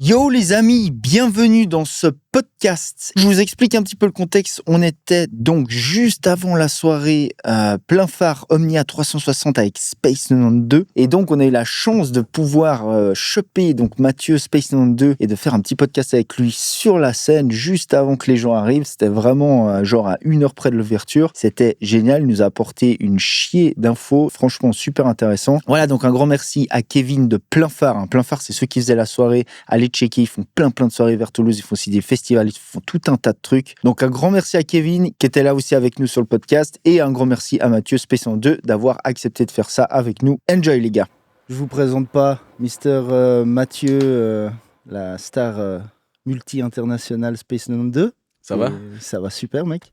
Yo les amis, bienvenue dans ce podcast. Je vous explique un petit peu le contexte. On était donc juste avant la soirée plein phare Omnia 360 avec Space 92 et donc on a eu la chance de pouvoir choper donc Mathieu Space 92 et de faire un petit podcast avec lui sur la scène juste avant que les gens arrivent. C'était vraiment genre à 1 heure près de l'ouverture. C'était génial, il nous a apporté une chier d'infos, franchement super intéressant. Voilà, donc un grand merci à Kevin de Plein Phare. Plein Phare, c'est ceux qui faisaient la soirée. Allez checker, ils font plein de soirées vers Toulouse, ils font aussi des festivals, ils font tout un tas de trucs. Donc un grand merci à Kevin qui était là aussi avec nous sur le podcast et un grand merci à Mathieu Space 2 d'avoir accepté de faire ça avec nous. Enjoy les gars. Je vous présente pas Mister Mathieu, la star multi-internationale Space 92. Ça va ? Ça va super mec.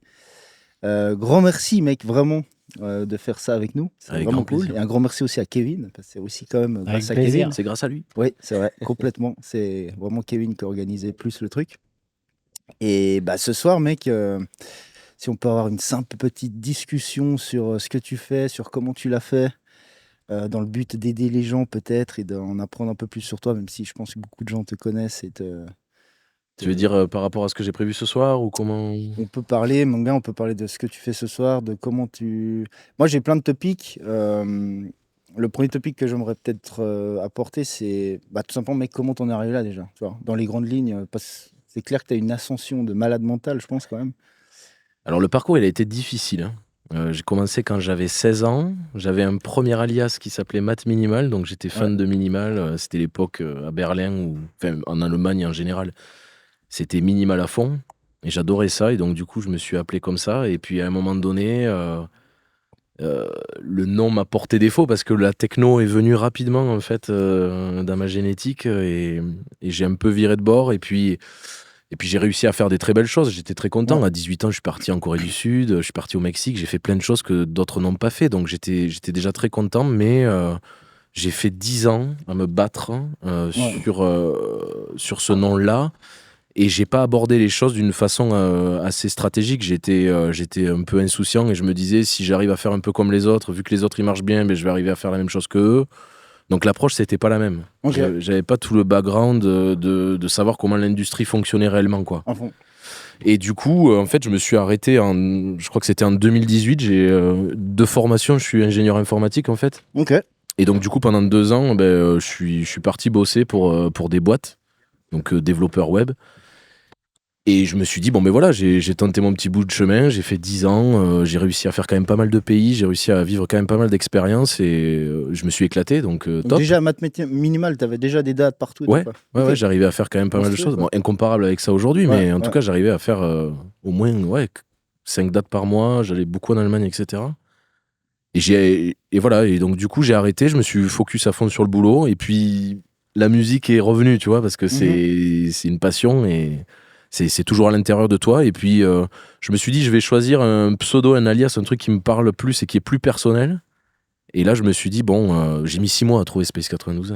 Grand merci mec, vraiment. De faire ça avec nous, c'est avec vraiment cool. plaisir. Et un grand merci aussi à Kevin, parce que c'est aussi quand même grâce à plaisir. Kevin. C'est grâce à lui. Oui, c'est vrai, complètement. C'est vraiment Kevin qui a organisé plus le truc. Et bah, ce soir, mec, si on peut avoir une simple petite discussion sur ce que tu fais, sur comment tu l'as fait, dans le but d'aider les gens peut-être et d'en apprendre un peu plus sur toi, même si je pense que beaucoup de gens te connaissent et Tu veux dire par rapport à ce que j'ai prévu ce soir ou comment ? On peut parler, mon gars, on peut parler de ce que tu fais ce soir, de comment tu... Moi, j'ai plein de topics. Le premier topic que j'aimerais peut-être apporter, c'est tout simplement, mec, comment t'en es arrivé là déjà, tu vois, dans les grandes lignes. C'est clair que tu as une ascension de malade mental, je pense, quand même. Alors le parcours, il a été difficile. J'ai commencé quand j'avais 16 ans. J'avais un premier alias qui s'appelait Matt Minimal, donc j'étais fan de Minimal. C'était l'époque à Berlin, ou enfin, en Allemagne en général. C'était Minimal à fond. Et j'adorais ça. Et donc du coup, je me suis appelé comme ça. Et puis à un moment donné... le nom m'a porté défaut parce que la techno est venue rapidement en fait dans ma génétique et j'ai un peu viré de bord et puis j'ai réussi à faire des très belles choses. J'étais très content. À 18 ans, je suis parti en Corée du Sud, je suis parti au Mexique, j'ai fait plein de choses que d'autres n'ont pas fait, donc j'étais déjà très content, mais j'ai fait 10 ans à me battre sur ce nom-là. Et j'ai pas abordé les choses d'une façon assez stratégique. J'étais un peu insouciant et je me disais, si j'arrive à faire un peu comme les autres, vu que les autres ils marchent bien, je vais arriver à faire la même chose qu'eux. Donc l'approche, c'était pas la même. Okay. J'avais pas tout le background de savoir comment l'industrie fonctionnait réellement, quoi. Enfin. Et du coup, en fait, je me suis arrêté je crois que c'était en 2018. J'ai de formation, je suis ingénieur informatique, en fait. Okay. Et donc, du coup, pendant 2 ans, je suis parti bosser pour des boîtes, donc développeur web. Et je me suis dit, voilà, j'ai tenté mon petit bout de chemin, j'ai fait 10 ans, j'ai réussi à faire quand même pas mal de pays, j'ai réussi à vivre quand même pas mal d'expériences et je me suis éclaté, donc top. Déjà, Math Minimal, t'avais déjà des dates partout. Ouais, j'arrivais à faire quand même pas mal de choses. Bon, incomparable avec ça aujourd'hui, mais en tout cas, j'arrivais à faire au moins 5 dates par mois, j'allais beaucoup en Allemagne, etc. Et voilà, et donc du coup, j'ai arrêté, je me suis focus à fond sur le boulot, et puis la musique est revenue, tu vois, parce que c'est une passion et... C'est toujours à l'intérieur de toi. Et puis, je me suis dit, je vais choisir un pseudo, un alias, un truc qui me parle plus et qui est plus personnel. Et là, je me suis dit, j'ai mis 6 mois à trouver Space 92.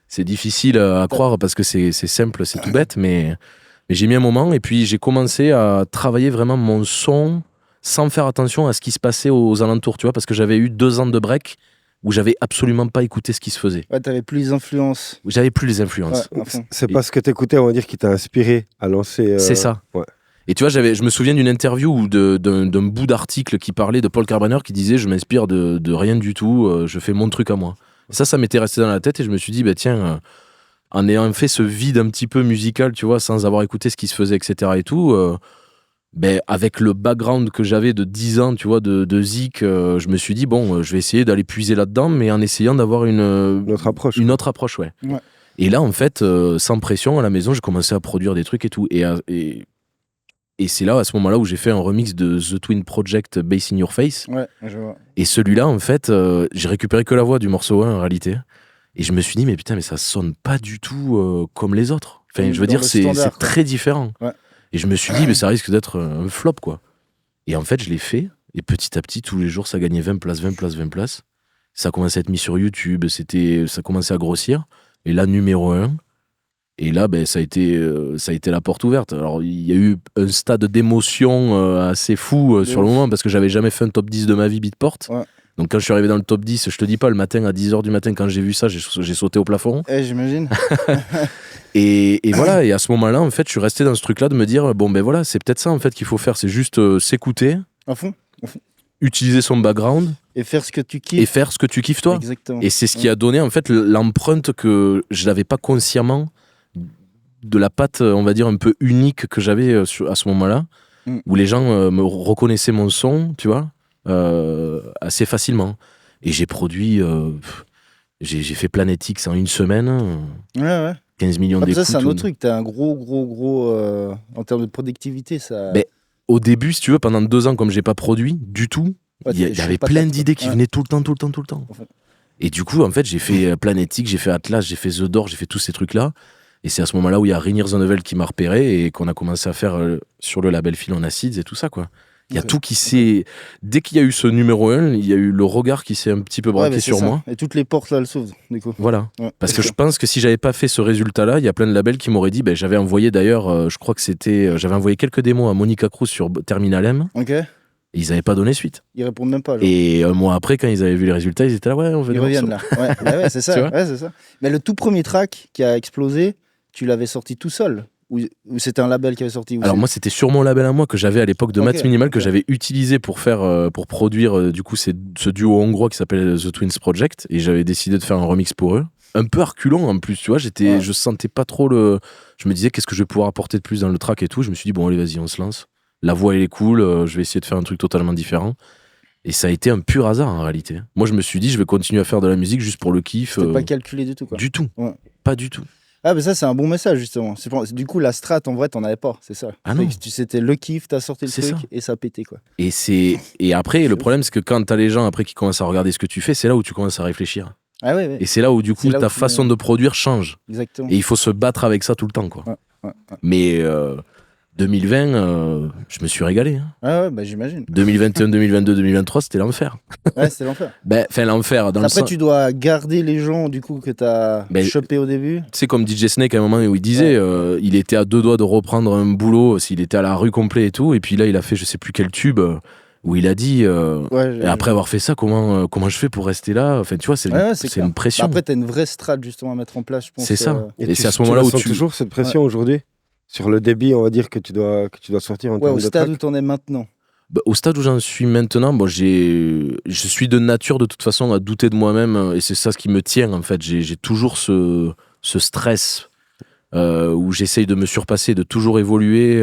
C'est difficile à croire parce que c'est simple, c'est tout bête. Mais j'ai mis un moment. Et puis, j'ai commencé à travailler vraiment mon son sans faire attention à ce qui se passait aux alentours, tu vois, parce que j'avais eu 2 ans de break où j'avais absolument pas écouté ce qui se faisait. Ouais, t'avais plus les influences. J'avais plus les influences. C'est pas ce que t'écoutais, on va dire, qui t'a inspiré à lancer... C'est ça. Ouais. Et tu vois, je me souviens d'une interview ou d'un bout d'article qui parlait de Paul Carbaner qui disait « Je m'inspire de rien du tout, je fais mon truc à moi ». Ça m'était resté dans la tête et je me suis dit, tiens, en ayant fait ce vide un petit peu musical, tu vois, sans avoir écouté ce qui se faisait, etc. et tout... avec le background que j'avais de 10 ans, tu vois, de zik, je me suis dit, je vais essayer d'aller puiser là-dedans, mais en essayant d'avoir une autre approche, ouais. Et là, en fait, sans pression, à la maison, j'ai commencé à produire des trucs et tout. Et c'est là, à ce moment-là, où j'ai fait un remix de The Twin Project, Bass in Your Face. Ouais, je vois. Et celui-là, en fait, j'ai récupéré que la voix du morceau 1, en réalité. Et je me suis dit, mais putain, mais ça sonne pas du tout comme les autres. Enfin, je veux dire, c'est très différent. Ouais. Et je me suis dit, mais ça risque d'être un flop, quoi. Et en fait, je l'ai fait. Et petit à petit, tous les jours, ça gagnait 20 places. Ça a commencé à être mis sur YouTube. Ça commençait à grossir. Et là, numéro 1. Et là, ça a été la porte ouverte. Alors, il y a eu un stade d'émotion assez fou sur le moment, parce que j'avais jamais fait un top 10 de ma vie Beatport. Ouais. Donc quand je suis arrivé dans le top 10, je te dis pas, le matin à 10h du matin, quand j'ai vu ça, j'ai sauté au plafond. J'imagine. et voilà, et à ce moment-là, en fait, je suis resté dans ce truc-là de me dire, bon ben voilà, c'est peut-être ça en fait qu'il faut faire, c'est juste s'écouter, À fond. utiliser son background Et faire ce que tu kiffes. et faire ce que tu kiffes toi. Exactement. Et c'est ce qui a donné en fait l'empreinte que je n'avais pas consciemment de la patte, on va dire, un peu unique que j'avais à ce moment-là, où les gens me reconnaissaient mon son, tu vois, assez facilement. Et j'ai produit, j'ai fait Planet X en une semaine, 15 millions d'écoutes. Ça, c'est un autre truc. T'as un gros, en termes de productivité, ça... Mais au début, si tu veux, pendant 2 ans, comme j'ai pas produit du tout, il y avait plein d'idées qui venaient tout le temps. En fait. Et du coup, en fait, j'ai fait Planet X, j'ai fait Atlas, j'ai fait The Door, j'ai fait tous ces trucs-là. Et c'est à ce moment-là où il y a Rainier The Novel qui m'a repéré et qu'on a commencé à faire sur le label Phil on Acids et tout ça, quoi. Il y a tout qui s'est... Dès qu'il y a eu ce numéro 1, il y a eu le regard qui s'est un petit peu braqué sur moi. Et toutes les portes, là, elles s'ouvrent, du coup. Voilà. Parce que je pense que si j'avais pas fait ce résultat-là, il y a plein de labels qui m'auraient dit... j'avais envoyé d'ailleurs, je crois que c'était... J'avais envoyé quelques démos à Monica Cruz sur Terminal M. Ok. Et ils n'avaient pas donné suite. Ils répondent même pas. Genre. Et un mois après, quand ils avaient vu les résultats, ils étaient là, ouais, on veut Ils reviennent là. Ouais, c'est ça. C'est ça. Mais le tout premier track qui a explosé, tu l'avais sorti tout seul ou c'était un label qui avait sorti? Alors moi, c'était sur mon label à moi que j'avais à l'époque de Maths Minimal, que j'avais utilisé pour produire du coup ce duo hongrois qui s'appelle The Twins Project, et j'avais décidé de faire un remix pour eux. Un peu reculons en plus, tu vois, je sentais pas trop je me disais qu'est-ce que je vais pouvoir apporter de plus dans le track et tout. Je me suis dit bon allez vas-y on se lance. La voix elle est cool, je vais essayer de faire un truc totalement différent. Et ça a été un pur hasard en réalité. Moi je me suis dit je vais continuer à faire de la musique juste pour le kiff. C'était pas calculé du tout quoi. Du tout. Ouais. Pas du tout. Ah, mais ça, c'est un bon message, justement. Du coup, la strat, en vrai, t'en avais pas, c'est ça. Ah non. C'était le kiff, t'as sorti le truc ça. et ça pétait, quoi. Et après, le problème, c'est que quand t'as les gens après qui commencent à regarder ce que tu fais, c'est là où tu commences à réfléchir. Ah ouais. Et c'est là où, du coup, ta façon de produire change. Exactement. Et il faut se battre avec ça tout le temps, quoi. Ouais. Mais 2020, je me suis régalé. Hein. Ah ouais, j'imagine. 2021, 2022, 2023, c'était l'enfer. Ouais, c'était l'enfer. L'enfer. Après, tu dois garder les gens, du coup, que t'as chopé au début. Tu sais, comme DJ Snake, à un moment où il disait, il était à 2 doigts de reprendre un boulot, s'il était à la rue complet et tout, et puis là, il a fait je sais plus quel tube, où il a dit, et après avoir fait ça, comment je fais pour rester là? Enfin, tu vois, c'est une pression. Après, t'as une vraie strat, justement, à mettre en place, je pense. C'est ça. Et c'est à ce moment-là où tu toujours cette pression aujourd'hui? Sur le débit, on va dire que tu dois sortir en termes de track. Au stade où t'en es maintenant. Au stade où j'en suis maintenant, je suis de nature de toute façon à douter de moi-même, et c'est ça ce qui me tient en fait. J'ai toujours ce stress où j'essaye de me surpasser, de toujours évoluer.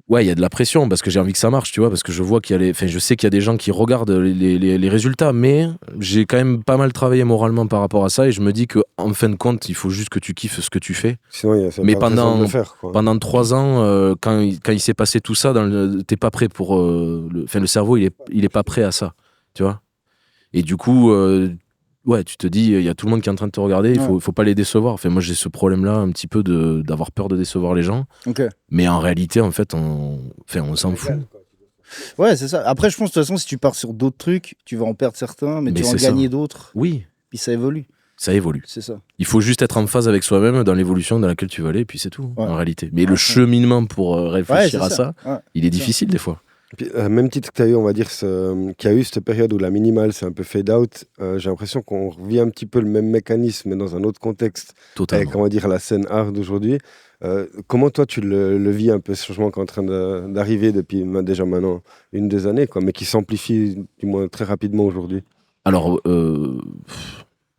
Ouais, il y a de la pression parce que j'ai envie que ça marche, tu vois, parce que je vois je sais qu'il y a des gens qui regardent les résultats, mais j'ai quand même pas mal travaillé moralement par rapport à ça, et je me dis que en fin de compte, il faut juste que tu kiffes ce que tu fais. Sinon, mais pendant 3 ans, quand il s'est passé tout ça, t'es pas prêt pour le cerveau, il est pas prêt à ça, tu vois. Et du coup, ouais, tu te dis, il y a tout le monde qui est en train de te regarder, il faut pas les décevoir. Enfin, moi, j'ai ce problème-là un petit peu d'avoir peur de décevoir les gens. Okay. Mais en réalité, en fait, on s'en fout. Ouais, c'est ça. Après, je pense de toute façon, si tu pars sur d'autres trucs, tu vas en perdre certains, mais tu vas en gagner d'autres. Oui. Puis ça évolue. Ça évolue. C'est ça. Il faut juste être en phase avec soi-même dans l'évolution dans laquelle tu vas aller, et puis c'est tout, en réalité. Mais le cheminement pour réfléchir à ça, il est difficile des fois. Puis, même titre que tu as eu, on va dire, qu'il y a eu cette période où la minimale c'est un peu fade out, j'ai l'impression qu'on revit un petit peu le même mécanisme, mais dans un autre contexte. Totalement. Avec, on va dire, la scène art d'aujourd'hui. Comment toi tu le vis un peu, ce changement qui est en train d'arriver depuis déjà maintenant 1-2 années, quoi, mais qui s'amplifie du moins très rapidement aujourd'hui? Alors,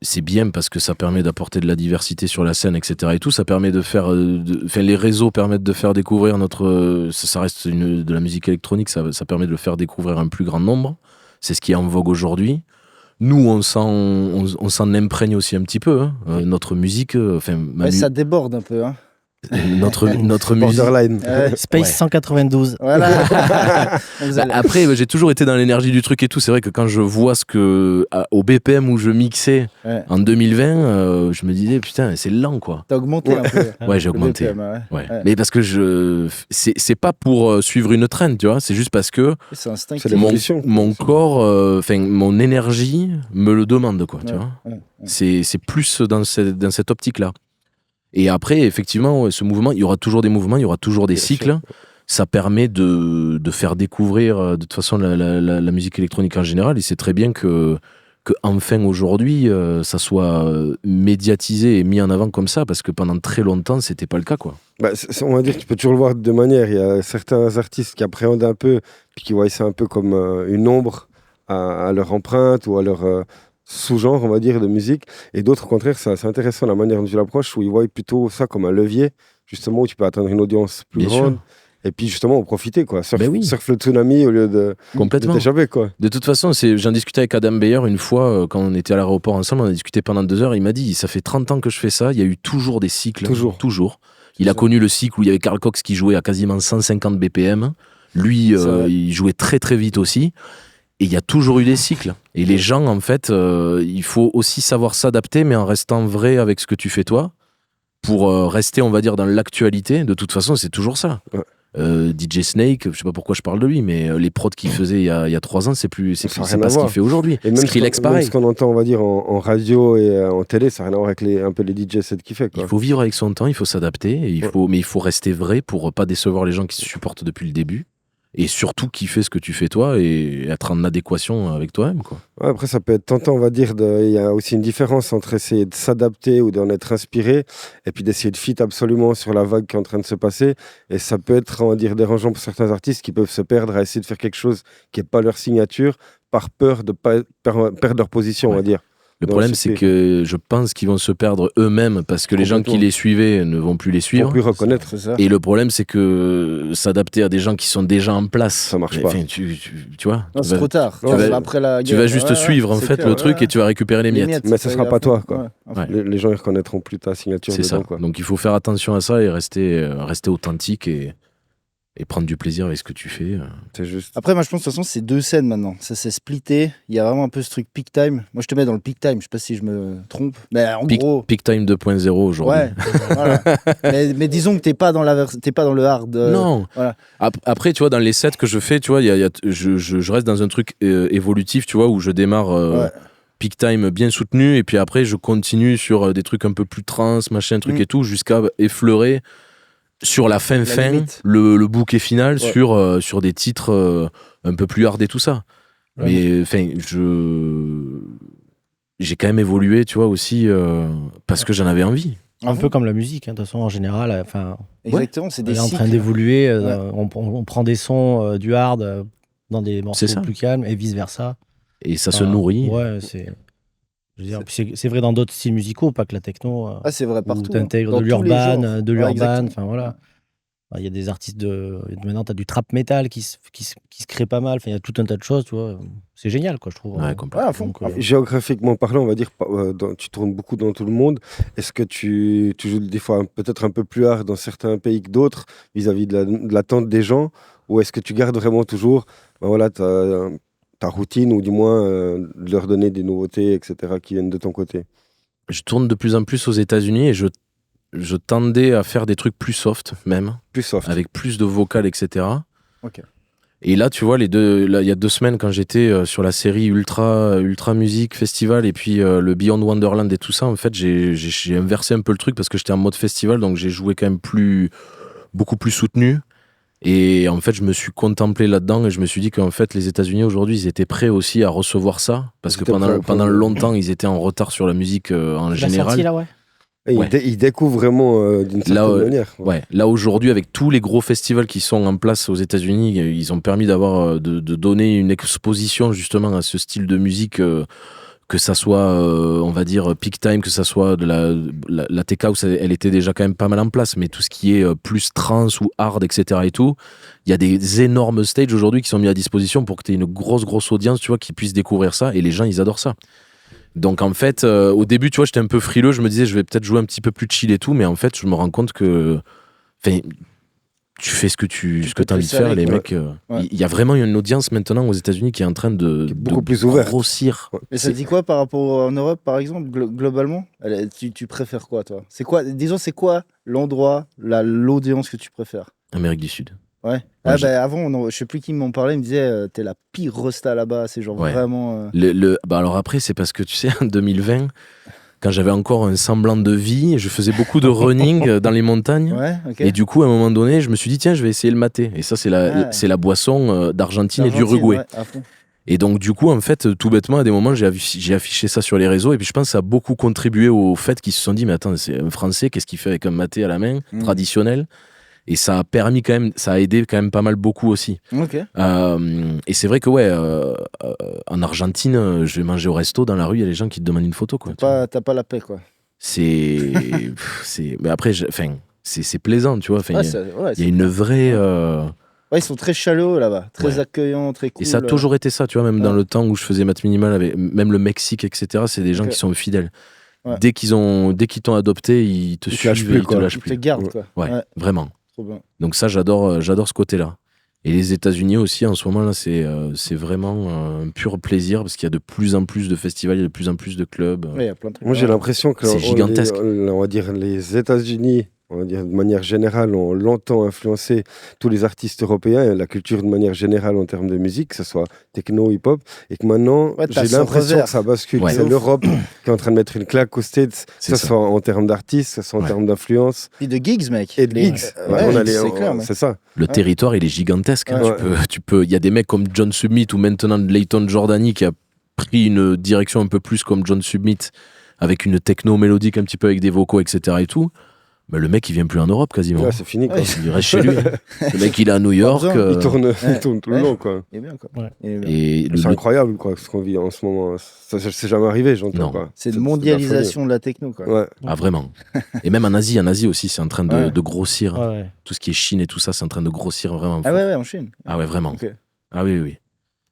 c'est bien parce que ça permet d'apporter de la diversité sur la scène, etc. Et tout, ça permet de faire... les réseaux permettent de faire découvrir ça reste de la musique électronique, ça permet de le faire découvrir un plus grand nombre. C'est ce qui est en vogue aujourd'hui. Nous, on s'en imprègne aussi un petit peu. Hein. Notre musique... ça déborde un peu, hein. Notre musique. Borderline. Space 192. Voilà. Après, j'ai toujours été dans l'énergie du truc et tout. C'est vrai que quand je vois au BPM où je mixais en 2020, je me disais putain, c'est lent quoi. T'as augmenté un peu. Ouais, j'ai augmenté. BPM, Mais parce que c'est pas pour suivre une trend, tu vois. C'est juste parce que c'est instinctif. mon corps, mon énergie me le demande quoi, tu vois. C'est plus dans cette optique là. Et après, effectivement, ce mouvement, il y aura toujours des mouvements, il y aura toujours des cycles. ça permet de faire découvrir de toute façon la musique électronique en général. Et c'est très bien que enfin aujourd'hui, ça soit médiatisé et mis en avant comme ça, parce que pendant très longtemps, c'était pas le cas, quoi. On va dire que tu peux toujours le voir de deux manières. Il y a certains artistes qui appréhendent un peu, puis qui voient ça un peu comme une ombre à leur empreinte ou à leur sous-genre, on va dire, de musique. Et d'autres, au contraire, c'est assez intéressant la manière dont tu l'approches, où ils voient plutôt ça comme un levier, justement, où tu peux atteindre une audience plus grande. Et puis justement, en profiter, quoi. Surf le tsunami au lieu de t'échapper, quoi. De toute façon, j'en discutais avec Adam Beyer une fois, quand on était à l'aéroport ensemble, on a discuté pendant 2 heures. Il m'a dit, ça fait 30 ans que je fais ça, il y a eu toujours des cycles. Toujours. Il a connu le cycle où il y avait Carl Cox qui jouait à quasiment 150 BPM. Lui, il jouait très très vite aussi. Et il y a toujours eu des cycles. Et les gens, en fait, il faut aussi savoir s'adapter, mais en restant vrai avec ce que tu fais toi, pour rester, on va dire, dans l'actualité. De toute façon, c'est toujours ça. Ouais. DJ Snake, je sais pas pourquoi je parle de lui, mais les prods qu'il faisait il y a 3 ans, c'est pas ce qu'il fait aujourd'hui. Et même Skrillex, pareil. Ce qu'on entend, on va dire, en radio et en télé, ça n'a rien à voir avec un peu les DJ sets qu'il fait, quoi. Il faut vivre avec son temps, il faut s'adapter, mais il faut rester vrai pour pas décevoir les gens qui se supportent depuis le début. Et surtout kiffer ce que tu fais toi et être en adéquation avec toi-même, quoi. Ouais, après, ça peut être tentant, on va dire. Il y a aussi une différence entre essayer de s'adapter ou d'en être inspiré et puis d'essayer de fit absolument sur la vague qui est en train de se passer. Et ça peut être, on va dire, dérangeant pour certains artistes qui peuvent se perdre à essayer de faire quelque chose qui n'est pas leur signature par peur de ne pas perdre leur position, on va dire. Le problème, c'est que je pense qu'ils vont se perdre eux-mêmes parce que les gens qui les suivaient ne vont plus les suivre. Ils vont plus reconnaître. Ça. Et le problème, c'est que s'adapter à des gens qui sont déjà en place, ça marche pas. Tu vois. Non, c'est trop tard. Tu vas juste suivre en fait le truc et tu vas récupérer les miettes. Mais ça sera pas toi, quoi. Les gens ils reconnaîtront plus ta signature. C'est ça. Quoi. Donc il faut faire attention à ça et rester authentique et prendre du plaisir avec ce que tu fais. C'est juste. Après, moi, je pense de toute façon, c'est 2 scènes maintenant. Ça s'est splitté. Il y a vraiment un peu ce truc peak time. Moi, je te mets dans le peak time. Je sais pas si je me trompe. Mais en gros. Peak time 2.0 aujourd'hui. Ouais. Voilà. mais disons que t'es pas dans le hard. Non. Voilà. Après, tu vois, dans les sets que je fais, tu vois, je reste dans un truc évolutif, tu vois, où je démarre. Peak time bien soutenu et puis après je continue sur des trucs un peu plus trans, machin, truc et tout, jusqu'à effleurer sur la fin, le bouquet final sur des titres un peu plus hard et tout ça. Ouais. Mais enfin, j'ai quand même évolué, tu vois, aussi parce que j'en avais envie. Un peu comme la musique, de toute façon, en général. Exactement, c'est des cycles. On est en train d'évoluer, on prend des sons du hard dans des morceaux plus calmes et vice-versa. Et ça se nourrit. Ouais, je veux dire, c'est vrai dans d'autres styles musicaux, pas que la techno. C'est vrai partout. Tu intègres de l'urban, enfin voilà. Il y a des artistes maintenant, tu as du trap metal qui se crée pas mal. Il y a tout un tas de choses, tu vois. C'est génial, quoi, je trouve. Ouais, complètement. À fond. Donc, géographiquement parlant, on va dire, tu tournes beaucoup dans tout le monde. Est-ce que tu joues des fois peut-être un peu plus hard dans certains pays que d'autres vis-à-vis de l'attente des gens, ou est-ce que tu gardes vraiment toujours ta routine, ou du moins de leur donner des nouveautés, etc., qui viennent de ton côté? Je tourne de plus en plus aux États-Unis et je tendais à faire des trucs plus soft, même. Plus soft. Avec plus de vocal, etc. Ok. Et là, tu vois, il y a 2 semaines, quand j'étais sur la série Ultra Music Festival et puis le Beyond Wonderland et tout ça, en fait, j'ai inversé un peu le truc parce que j'étais en mode festival, donc j'ai joué quand même beaucoup plus soutenu. Et en fait, je me suis contemplé là-dedans et je me suis dit qu'en fait, les États-Unis aujourd'hui, ils étaient prêts aussi à recevoir ça parce que pendant longtemps, ils étaient en retard sur la musique en général. Sorti, là, ouais. Ils découvrent vraiment d'une certaine manière. Ouais. Là, aujourd'hui, avec tous les gros festivals qui sont en place aux États-Unis, ils ont permis de donner une exposition justement à ce style de musique. Que ça soit, on va dire, peak time, que ça soit de la tech house, elle était déjà quand même pas mal en place, mais tout ce qui est plus trance ou hard, etc. et tout, il y a des énormes stages aujourd'hui qui sont mis à disposition pour que tu aies une grosse audience, tu vois, qui puisse découvrir ça, et les gens, ils adorent ça. Donc en fait, au début, tu vois, j'étais un peu frileux, je me disais, je vais peut-être jouer un petit peu plus chill et tout, mais en fait, je me rends compte que tu fais ce que tu as envie de faire, les mecs. Il y a vraiment une audience maintenant aux États-Unis qui est en train de beaucoup plus ouverte, grossir. Mais ça dit quoi par rapport en Europe, par exemple, globalement? Tu préfères quoi, toi? C'est quoi l'endroit, l'audience que tu préfères? Amérique du Sud. Ouais. Avant, je sais plus qui m'en parlait, il me disait t'es la pire resta là-bas, c'est genre vraiment. Alors après, c'est parce que tu sais, en 2020. quand j'avais encore un semblant de vie. Je faisais beaucoup de running dans les montagnes. Ouais, ok. Et du coup, à un moment donné, je me suis dit, tiens, je vais essayer le maté. Et ça, c'est la boisson d'Argentine et d'Uruguay. Ouais, à fond. Et donc, du coup, en fait, tout bêtement, à des moments, j'ai affiché ça sur les réseaux. Et puis, je pense que ça a beaucoup contribué au fait qu'ils se sont dit, mais attends, c'est un Français, qu'est-ce qu'il fait avec un maté à la main, traditionnel? Et ça a permis quand même, ça a aidé quand même pas mal beaucoup aussi. Ok. Et c'est vrai que, en Argentine, je vais manger au resto, dans la rue, il y a des gens qui te demandent une photo, quoi. T'as pas la paix, quoi. Mais après, c'est plaisant, tu vois. Enfin, il y a une vraie. Ouais, ils sont très chaleureux là-bas, très accueillants, très cool. Et ça a toujours été ça, tu vois, même dans le temps où je faisais maths minimale, avec même le Mexique, etc., c'est des gens qui sont fidèles. Ouais. Dès qu'ils t'ont adopté, ils te suivent et ils te lâchent Ils plus. te gardent, quoi. Ouais, vraiment. Trop bien. Donc ça, j'adore ce côté-là. Et les États-Unis aussi, en ce moment, là, c'est vraiment un pur plaisir parce qu'il y a de plus en plus de festivals, il y a de plus en plus de clubs. Ouais, il y a plein de trucs. Moi, j'ai l'impression que C'est gigantesque. on va dire les États-Unis, on va dire de manière générale, ont longtemps influencé tous les artistes européens et la culture de manière générale en termes de musique, que ce soit techno, hip-hop, et que maintenant, j'ai l'impression que ça bascule. Ouais. C'est l'Europe qui est en train de mettre une claque aux States, que ce soit en termes d'artistes, que ce soit en termes d'influence. Puis de gigs, mec. Et de gigs. C'est clair, c'est ça. Le territoire, il est gigantesque. Hein. Ouais. Il y a des mecs comme John Submit ou maintenant Layton Jordani qui a pris une direction un peu plus comme John Submit avec une techno mélodique un petit peu avec des vocaux, etc. et tout. Bah, le mec, il vient plus en Europe quasiment. Ouais, c'est fini, quoi. Il reste chez lui. Le mec, il est à New York. Il tourne tout le long, quoi. Il est bien, quoi. Ouais. Et C'est incroyable, quoi, ce qu'on vit en ce moment. Ça c'est jamais arrivé, j'entends pas. C'est une mondialisation de la techno, quoi. Ouais. Ah, vraiment. Et même en Asie aussi, c'est en train de grossir. Ouais. Tout ce qui est Chine et tout ça, c'est en train de grossir vraiment. Ah fort. ouais, en Chine. Ah ouais, vraiment. Ok. Ah oui.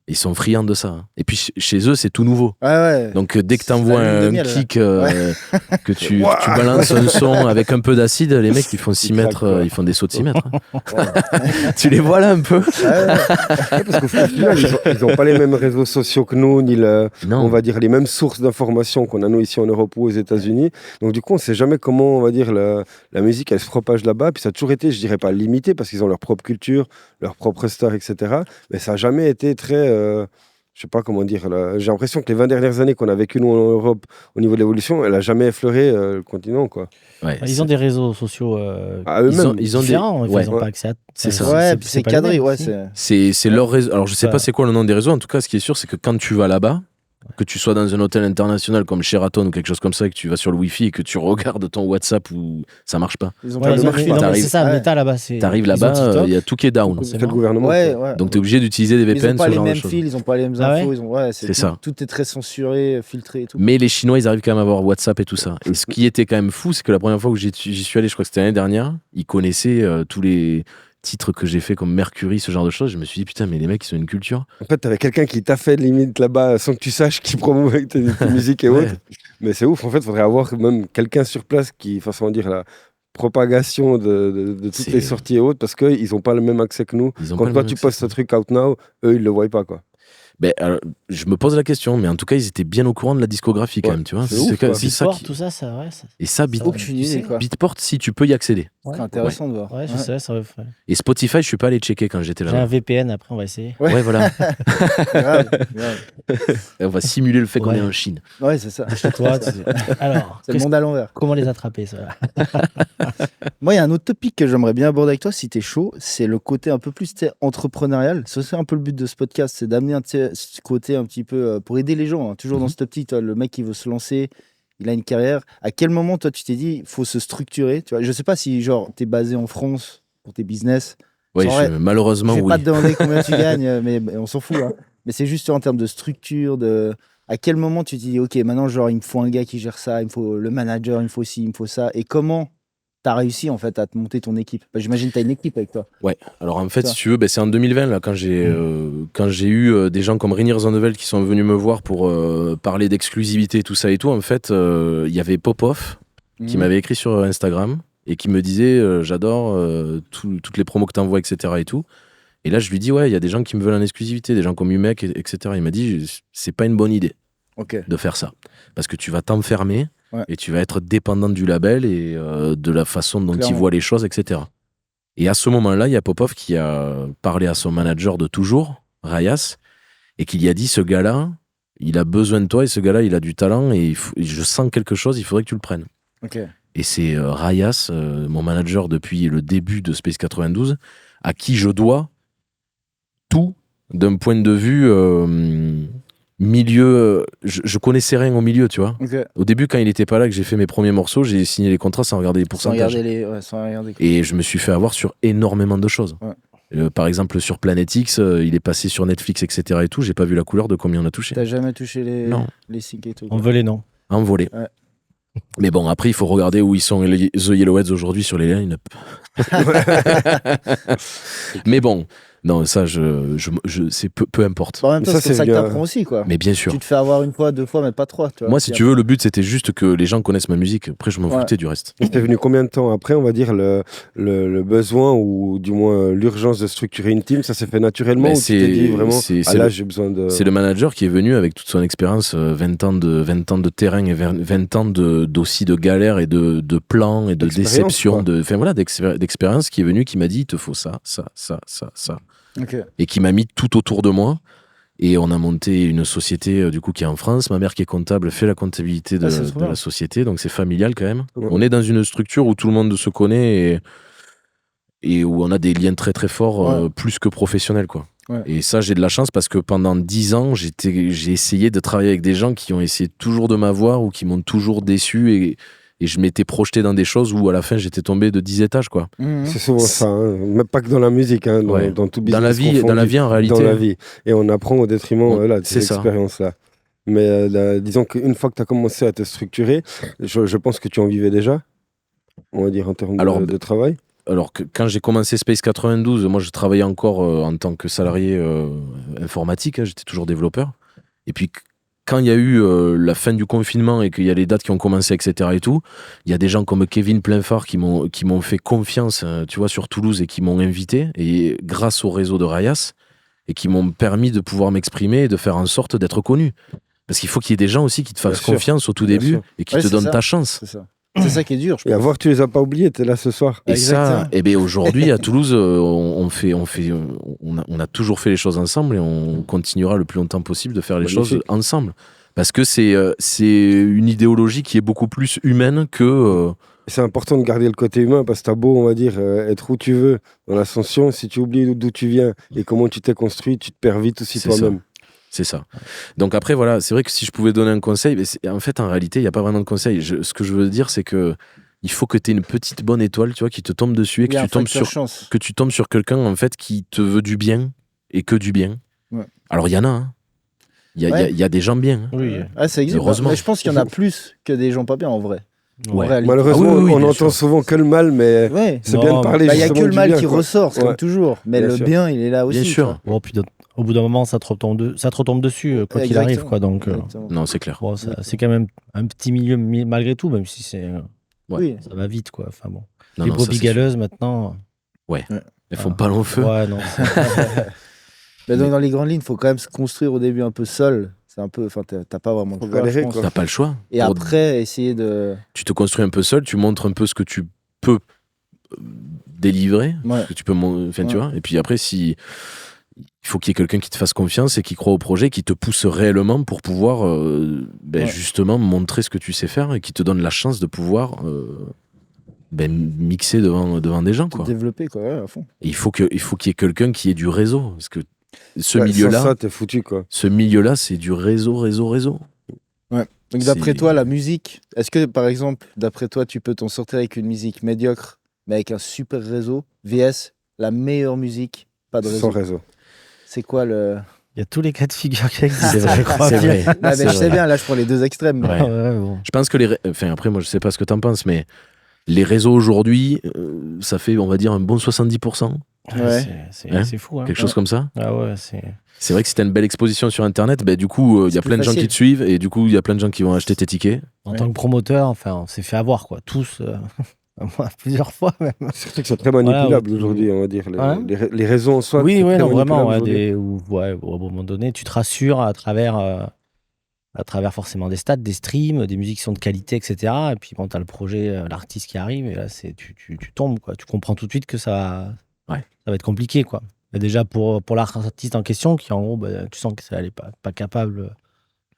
Ils sont friands de ça. Hein. Et puis chez eux, c'est tout nouveau. Ouais. Donc dès que t'envoies la lune de un miel, kick, que tu balances un son avec un peu d'acide, les mecs ils font 6 mètres, ils font des sauts de 6 mètres. Hein. Tu les vois là un peu. Parce qu'au final, ils n'ont pas les mêmes réseaux sociaux que nous, ni on va dire les mêmes sources d'informations qu'on a nous ici en Europe ou aux États-Unis. Donc du coup, on ne sait jamais comment, on va dire, la musique, elle se propage là-bas. Puis ça a toujours été, je dirais pas limité, parce qu'ils ont leur propre culture, leur propre star, etc. Mais ça n'a jamais été très... je sais pas comment dire. J'ai l'impression que les 20 dernières années qu'on a vécues nous en Europe au niveau de l'évolution, elle a jamais effleuré le continent, quoi. Ouais, ils ont des réseaux sociaux eux-mêmes. ils ont différents, ils n'ont pas accès à. C'est ça. Ouais, puis c'est cadré, c'est leur réseau. Alors je sais pas c'est quoi le nom des réseaux. En tout cas, ce qui est sûr, c'est que quand tu vas là-bas, que tu sois dans un hôtel international comme Sheraton ou quelque chose comme ça, et que tu vas sur le Wi-Fi et que tu regardes ton WhatsApp ou ça marche pas. Ils ont pas le marché. C'est ça, Meta là-bas. T'arrives là-bas, il y a tout qui est down. C'est le gouvernement. Donc t'es obligé d'utiliser des VPN. Ils n'ont pas les mêmes fils, ils n'ont pas les mêmes infos. C'est ça. Tout est très censuré, filtré et tout. Mais les Chinois, ils arrivent quand même à avoir WhatsApp et tout ça. Et ce qui était quand même fou, c'est que la première fois que j'y suis allé, je crois que c'était l'année dernière, ils connaissaient tous les titres que j'ai fait comme Mercury, ce genre de choses. Je me suis dit, putain, mais les mecs, ils ont une culture. En fait, t'avais quelqu'un qui t'a fait limite là-bas sans que tu saches qui promouvait tes musiques et autres. Mais c'est ouf, en fait, il faudrait avoir même quelqu'un sur place qui fasse, on va dire, la propagation de toutes les sorties et autres, parce qu'ils n'ont pas le même accès que nous. Quand toi, tu postes ce truc out now, eux, ils le voient pas, quoi. Ben, alors, je me pose la question, mais en tout cas, ils étaient bien au courant de la discographie quand même, tu vois. C'est ça tout ça, et ça, Beatport, si tu peux y accéder. C'est intéressant de voir. Ouais, je sais, ça va faire. Et Spotify, je suis pas allé checker quand j'étais là. J'ai un VPN, après, on va essayer. Ouais, voilà. grave. On va simuler le fait qu'on est en Chine. Ouais, c'est ça. Chez toi, alors, c'est le monde à l'envers. Comment les attraper, ça? Moi, il y a un autre topic que j'aimerais bien aborder avec toi, si t'es chaud, c'est le côté un peu plus entrepreneurial. C'est un peu le but de ce podcast, c'est d'amener ce côté un petit peu pour aider les gens. Hein. Toujours dans ce optique, le mec qui veut se lancer, il a une carrière. À quel moment, toi, tu t'es dit, il faut se structurer, tu vois? Je sais pas si, genre, t'es basé en France pour tes business. Oui, malheureusement, oui. Je vais pas te demander combien tu gagnes, mais on s'en fout. Hein. Mais c'est juste en termes de structure, à quel moment tu te dis, OK, maintenant, genre, il me faut un gars qui gère ça, il me faut le manager, il me faut ci, il me faut ça. Et comment t'as réussi, en fait, à te monter ton équipe? J'imagine que t'as une équipe avec toi. Ouais, alors en fait, si tu veux, c'est en 2020, là, quand j'ai eu des gens comme Rainier Zonneveld qui sont venus me voir pour parler d'exclusivité, tout ça et tout. En fait, il y avait Popov qui m'avait écrit sur Instagram et qui me disait j'adore toutes les promos que t'envoies, etc. et tout. Et là, je lui dis, ouais, il y a des gens qui me veulent en exclusivité, des gens comme Umek, etc. Il m'a dit, c'est pas une bonne idée de faire ça. Parce que tu vas t'enfermer et tu vas être dépendant du label et de la façon dont il voit les choses, etc. Et à ce moment-là, il y a Popov qui a parlé à son manager de toujours, Rayas, et qui lui a dit, ce gars-là, il a besoin de toi et ce gars-là, il a du talent et je sens quelque chose, il faudrait que tu le prennes. Ok. Et c'est Rayas, mon manager depuis le début de Space 92, à qui je dois tout d'un point de vue milieu. Je connaissais rien au milieu, tu vois. Ok. Au début, quand il était pas là, que j'ai fait mes premiers morceaux, j'ai signé les contrats sans regarder les pourcentages. Sans regarder. Et je me suis fait avoir sur énormément de choses. Ouais. Par exemple, sur Planet X, il est passé sur Netflix, etc. et tout. J'ai pas vu la couleur de combien on a touché. T'as jamais touché Non. les syncs et tout. On veut les noms. Envolé. Ouais. Mais bon, après, il faut regarder où ils sont The Yellowheads aujourd'hui sur les line-up. Mais bon, non, ça, c'est peu importe. En même temps, Ça, c'est comme c'est ça que bien. t'apprends aussi, quoi. Mais bien sûr. Tu te fais avoir une fois, deux fois, mais pas trois. Tu vois. Moi, si tu veux, le but, c'était juste que les gens connaissent ma musique. Après, je m'en foutais du reste. C'était venu combien de temps après, on va dire, le besoin ou du moins l'urgence de structurer une team? Ça s'est fait naturellement Mais ou tu t'es dit vraiment, là, j'ai besoin de... C'est le manager qui est venu avec toute son expérience, 20 ans de terrain et 20 ans aussi de galère et de plans et de déception, d'expérience qui est venu, qui m'a dit, il te faut ça. Okay. Et qui m'a mis tout autour de moi. Et on a monté une société du coup qui est en France. Ma mère qui est comptable fait la comptabilité de la société, donc c'est familial quand même. Ouais. On est dans une structure où tout le monde se connaît et où on a des liens très très forts, plus que professionnels, quoi. Ouais. Et ça, j'ai de la chance parce que pendant 10 ans, j'ai essayé de travailler avec des gens qui ont essayé toujours de m'avoir ou qui m'ont toujours déçu et je m'étais projeté dans des choses où à la fin j'étais tombé de 10 étages, quoi. C'est souvent ça, hein. Même pas que dans la musique, hein, dans tout business. Dans la vie en réalité. Dans la vie. Et on apprend au détriment de ces expériences-là. Mais disons qu'une fois que tu as commencé à te structurer, je pense que tu en vivais déjà, on va dire en termes de travail. Alors que quand j'ai commencé Space 92, moi je travaillais encore en tant que salarié informatique, hein, j'étais toujours développeur. Et puis quand il y a eu la fin du confinement et qu'il y a les dates qui ont commencé, etc. et tout, il y a des gens comme Kevin Plainphart qui m'ont fait confiance, tu vois, sur Toulouse et qui m'ont invité, et grâce au réseau de Rayas, et qui m'ont permis de pouvoir m'exprimer et de faire en sorte d'être connu. Parce qu'il faut qu'il y ait des gens aussi qui te fassent confiance au tout début et qui te donnent ta chance. C'est ça. C'est ça qui est dur. Et à voir, tu les as pas oubliés, tu es là ce soir. Et ça, et bien aujourd'hui à Toulouse, on a toujours fait les choses ensemble et on continuera le plus longtemps possible de faire les choses ensemble. Parce que c'est une idéologie qui est beaucoup plus humaine que. C'est important de garder le côté humain parce que t'as beau, on va dire, être où tu veux dans l'ascension, si tu oublies d'où tu viens et comment tu t'es construit, tu te perds vite aussi toi-même. C'est ça. Donc après, voilà, c'est vrai que si je pouvais donner un conseil, mais en fait, en réalité, il n'y a pas vraiment de conseil. Ce que je veux dire, c'est que il faut que tu aies une petite bonne étoile, tu vois, qui te tombe dessus et que tu tombes sur quelqu'un, en fait, qui te veut du bien et que du bien. Ouais. Alors, il y en a, hein. Il y a des gens bien. Hein. Oui. Ah, ça existe. Heureusement. Mais je pense qu'il y en a plus que des gens pas bien, en vrai. Ouais. Malheureusement, on n'entend souvent que le mal, mais c'est bien de parler. Il n'y a que le mal qui ressort, comme toujours. Mais le bien, il est là aussi. Bien sûr. Bon, puis au bout d'un moment, ça te retombe dessus, quoi qu'il arrive, quoi. Donc, non, c'est clair. Bon, c'est quand même un petit milieu malgré tout, même si ça va vite, quoi. Enfin bon. Les brebis galeuses maintenant. Ouais. Elles font pas long feu. Ouais, non. Mais dans les grandes lignes, il faut quand même se construire au début un peu seul. C'est un peu, enfin, t'as pas vraiment le choix, je pense. T'as pas le choix. Et après, essayer de. Tu te construis un peu seul, tu montres un peu ce que tu peux délivrer, ce que tu peux, tu vois. Et puis après, il faut qu'il y ait quelqu'un qui te fasse confiance et qui croit au projet, qui te pousse réellement pour pouvoir justement montrer ce que tu sais faire et qui te donne la chance de pouvoir mixer devant des gens, quoi. Développer, quoi, à fond. Et il faut qu'il y ait quelqu'un qui ait du réseau, parce que ce milieu-là, sans ça, t'es foutu, quoi. Ce milieu-là, c'est du réseau. Ouais. Donc d'après toi, la musique, est-ce que par exemple, d'après toi, tu peux t'en sortir avec une musique médiocre, mais avec un super réseau, vs la meilleure musique, pas de réseau. Sans réseau. C'est quoi le... Il y a tous les cas de figure qui existent. C'est vrai. Je sais bien, là je prends les deux extrêmes. Ouais. Bon. Je pense que après moi je sais pas ce que t'en penses, mais les réseaux aujourd'hui, ça fait on va dire un bon 70%. Ouais. C'est fou. Hein. Quelque chose comme ça. Ah ouais, c'est vrai que si t'as une belle exposition sur Internet, du coup il y a plein de gens qui te suivent et du coup il y a plein de gens qui vont acheter tes tickets. En tant que promoteur, enfin on s'est fait avoir, quoi, tous. Plusieurs fois même. C'est que c'est très manipulable aujourd'hui, on va dire. Les réseaux en soi. Oui, non, vraiment. Au moment donné, tu te rassures à travers forcément des stats, des streams, des musiques qui sont de qualité, etc. Et puis bon, tu as le projet, l'artiste qui arrive, et là, tu tombes, quoi. Tu comprends tout de suite que ça va être compliqué, quoi. Et déjà pour l'artiste en question, qui en gros, tu sens qu'elle n'est pas capable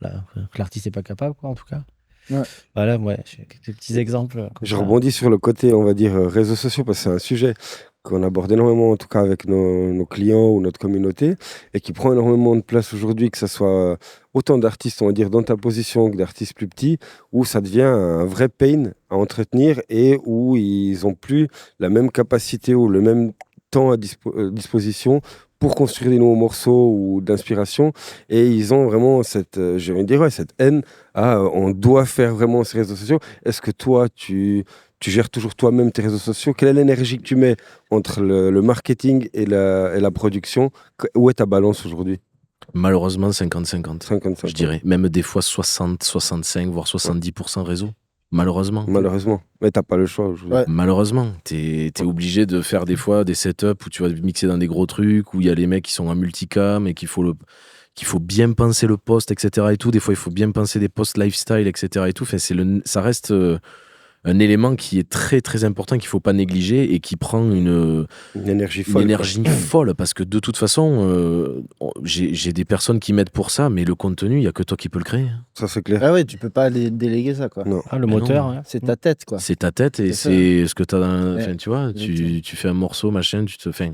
que l'artiste n'est pas capable, quoi, en tout cas. Ouais. Voilà, j'ai quelques petits exemples. Je rebondis sur le côté, on va dire, réseaux sociaux, parce que c'est un sujet qu'on aborde énormément, en tout cas avec nos clients ou notre communauté, et qui prend énormément de place aujourd'hui, que ce soit autant d'artistes, on va dire, dans ta position que d'artistes plus petits, où ça devient un vrai pain à entretenir et où ils n'ont plus la même capacité ou le même temps à disposition pour construire des nouveaux morceaux ou d'inspiration. Et ils ont vraiment cette, je vais dire, cette haine on doit faire vraiment ces réseaux sociaux. Est-ce que toi, tu gères toujours toi-même tes réseaux sociaux? Quelle est l'énergie que tu mets entre le marketing et la production? Où est ta balance aujourd'hui? Malheureusement, 50-50. 50-50. Je dirais. Même des fois 60, 65, voire 70% réseau. Malheureusement. Mais t'as pas le choix aujourd'hui. Ouais. Malheureusement. T'es obligé de faire des fois des setups où tu vas mixer dans des gros trucs, où il y a les mecs qui sont en multicam et qu'il faut bien penser le post, etc. et tout. Des fois, il faut bien penser des posts lifestyle, etc. et tout. Enfin, ça reste un élément qui est très, très important, qu'il ne faut pas négliger et qui prend une énergie folle. Parce que de toute façon, j'ai des personnes qui m'aident pour ça, mais le contenu, il n'y a que toi qui peux le créer. Ça, c'est clair. Ah ouais, tu peux pas déléguer ça, quoi. Non. Le moteur, ouais. C'est ta tête, quoi. C'est ta tête et c'est ce que tu as. Enfin, tu vois, tu fais un morceau, machin, tu te fais.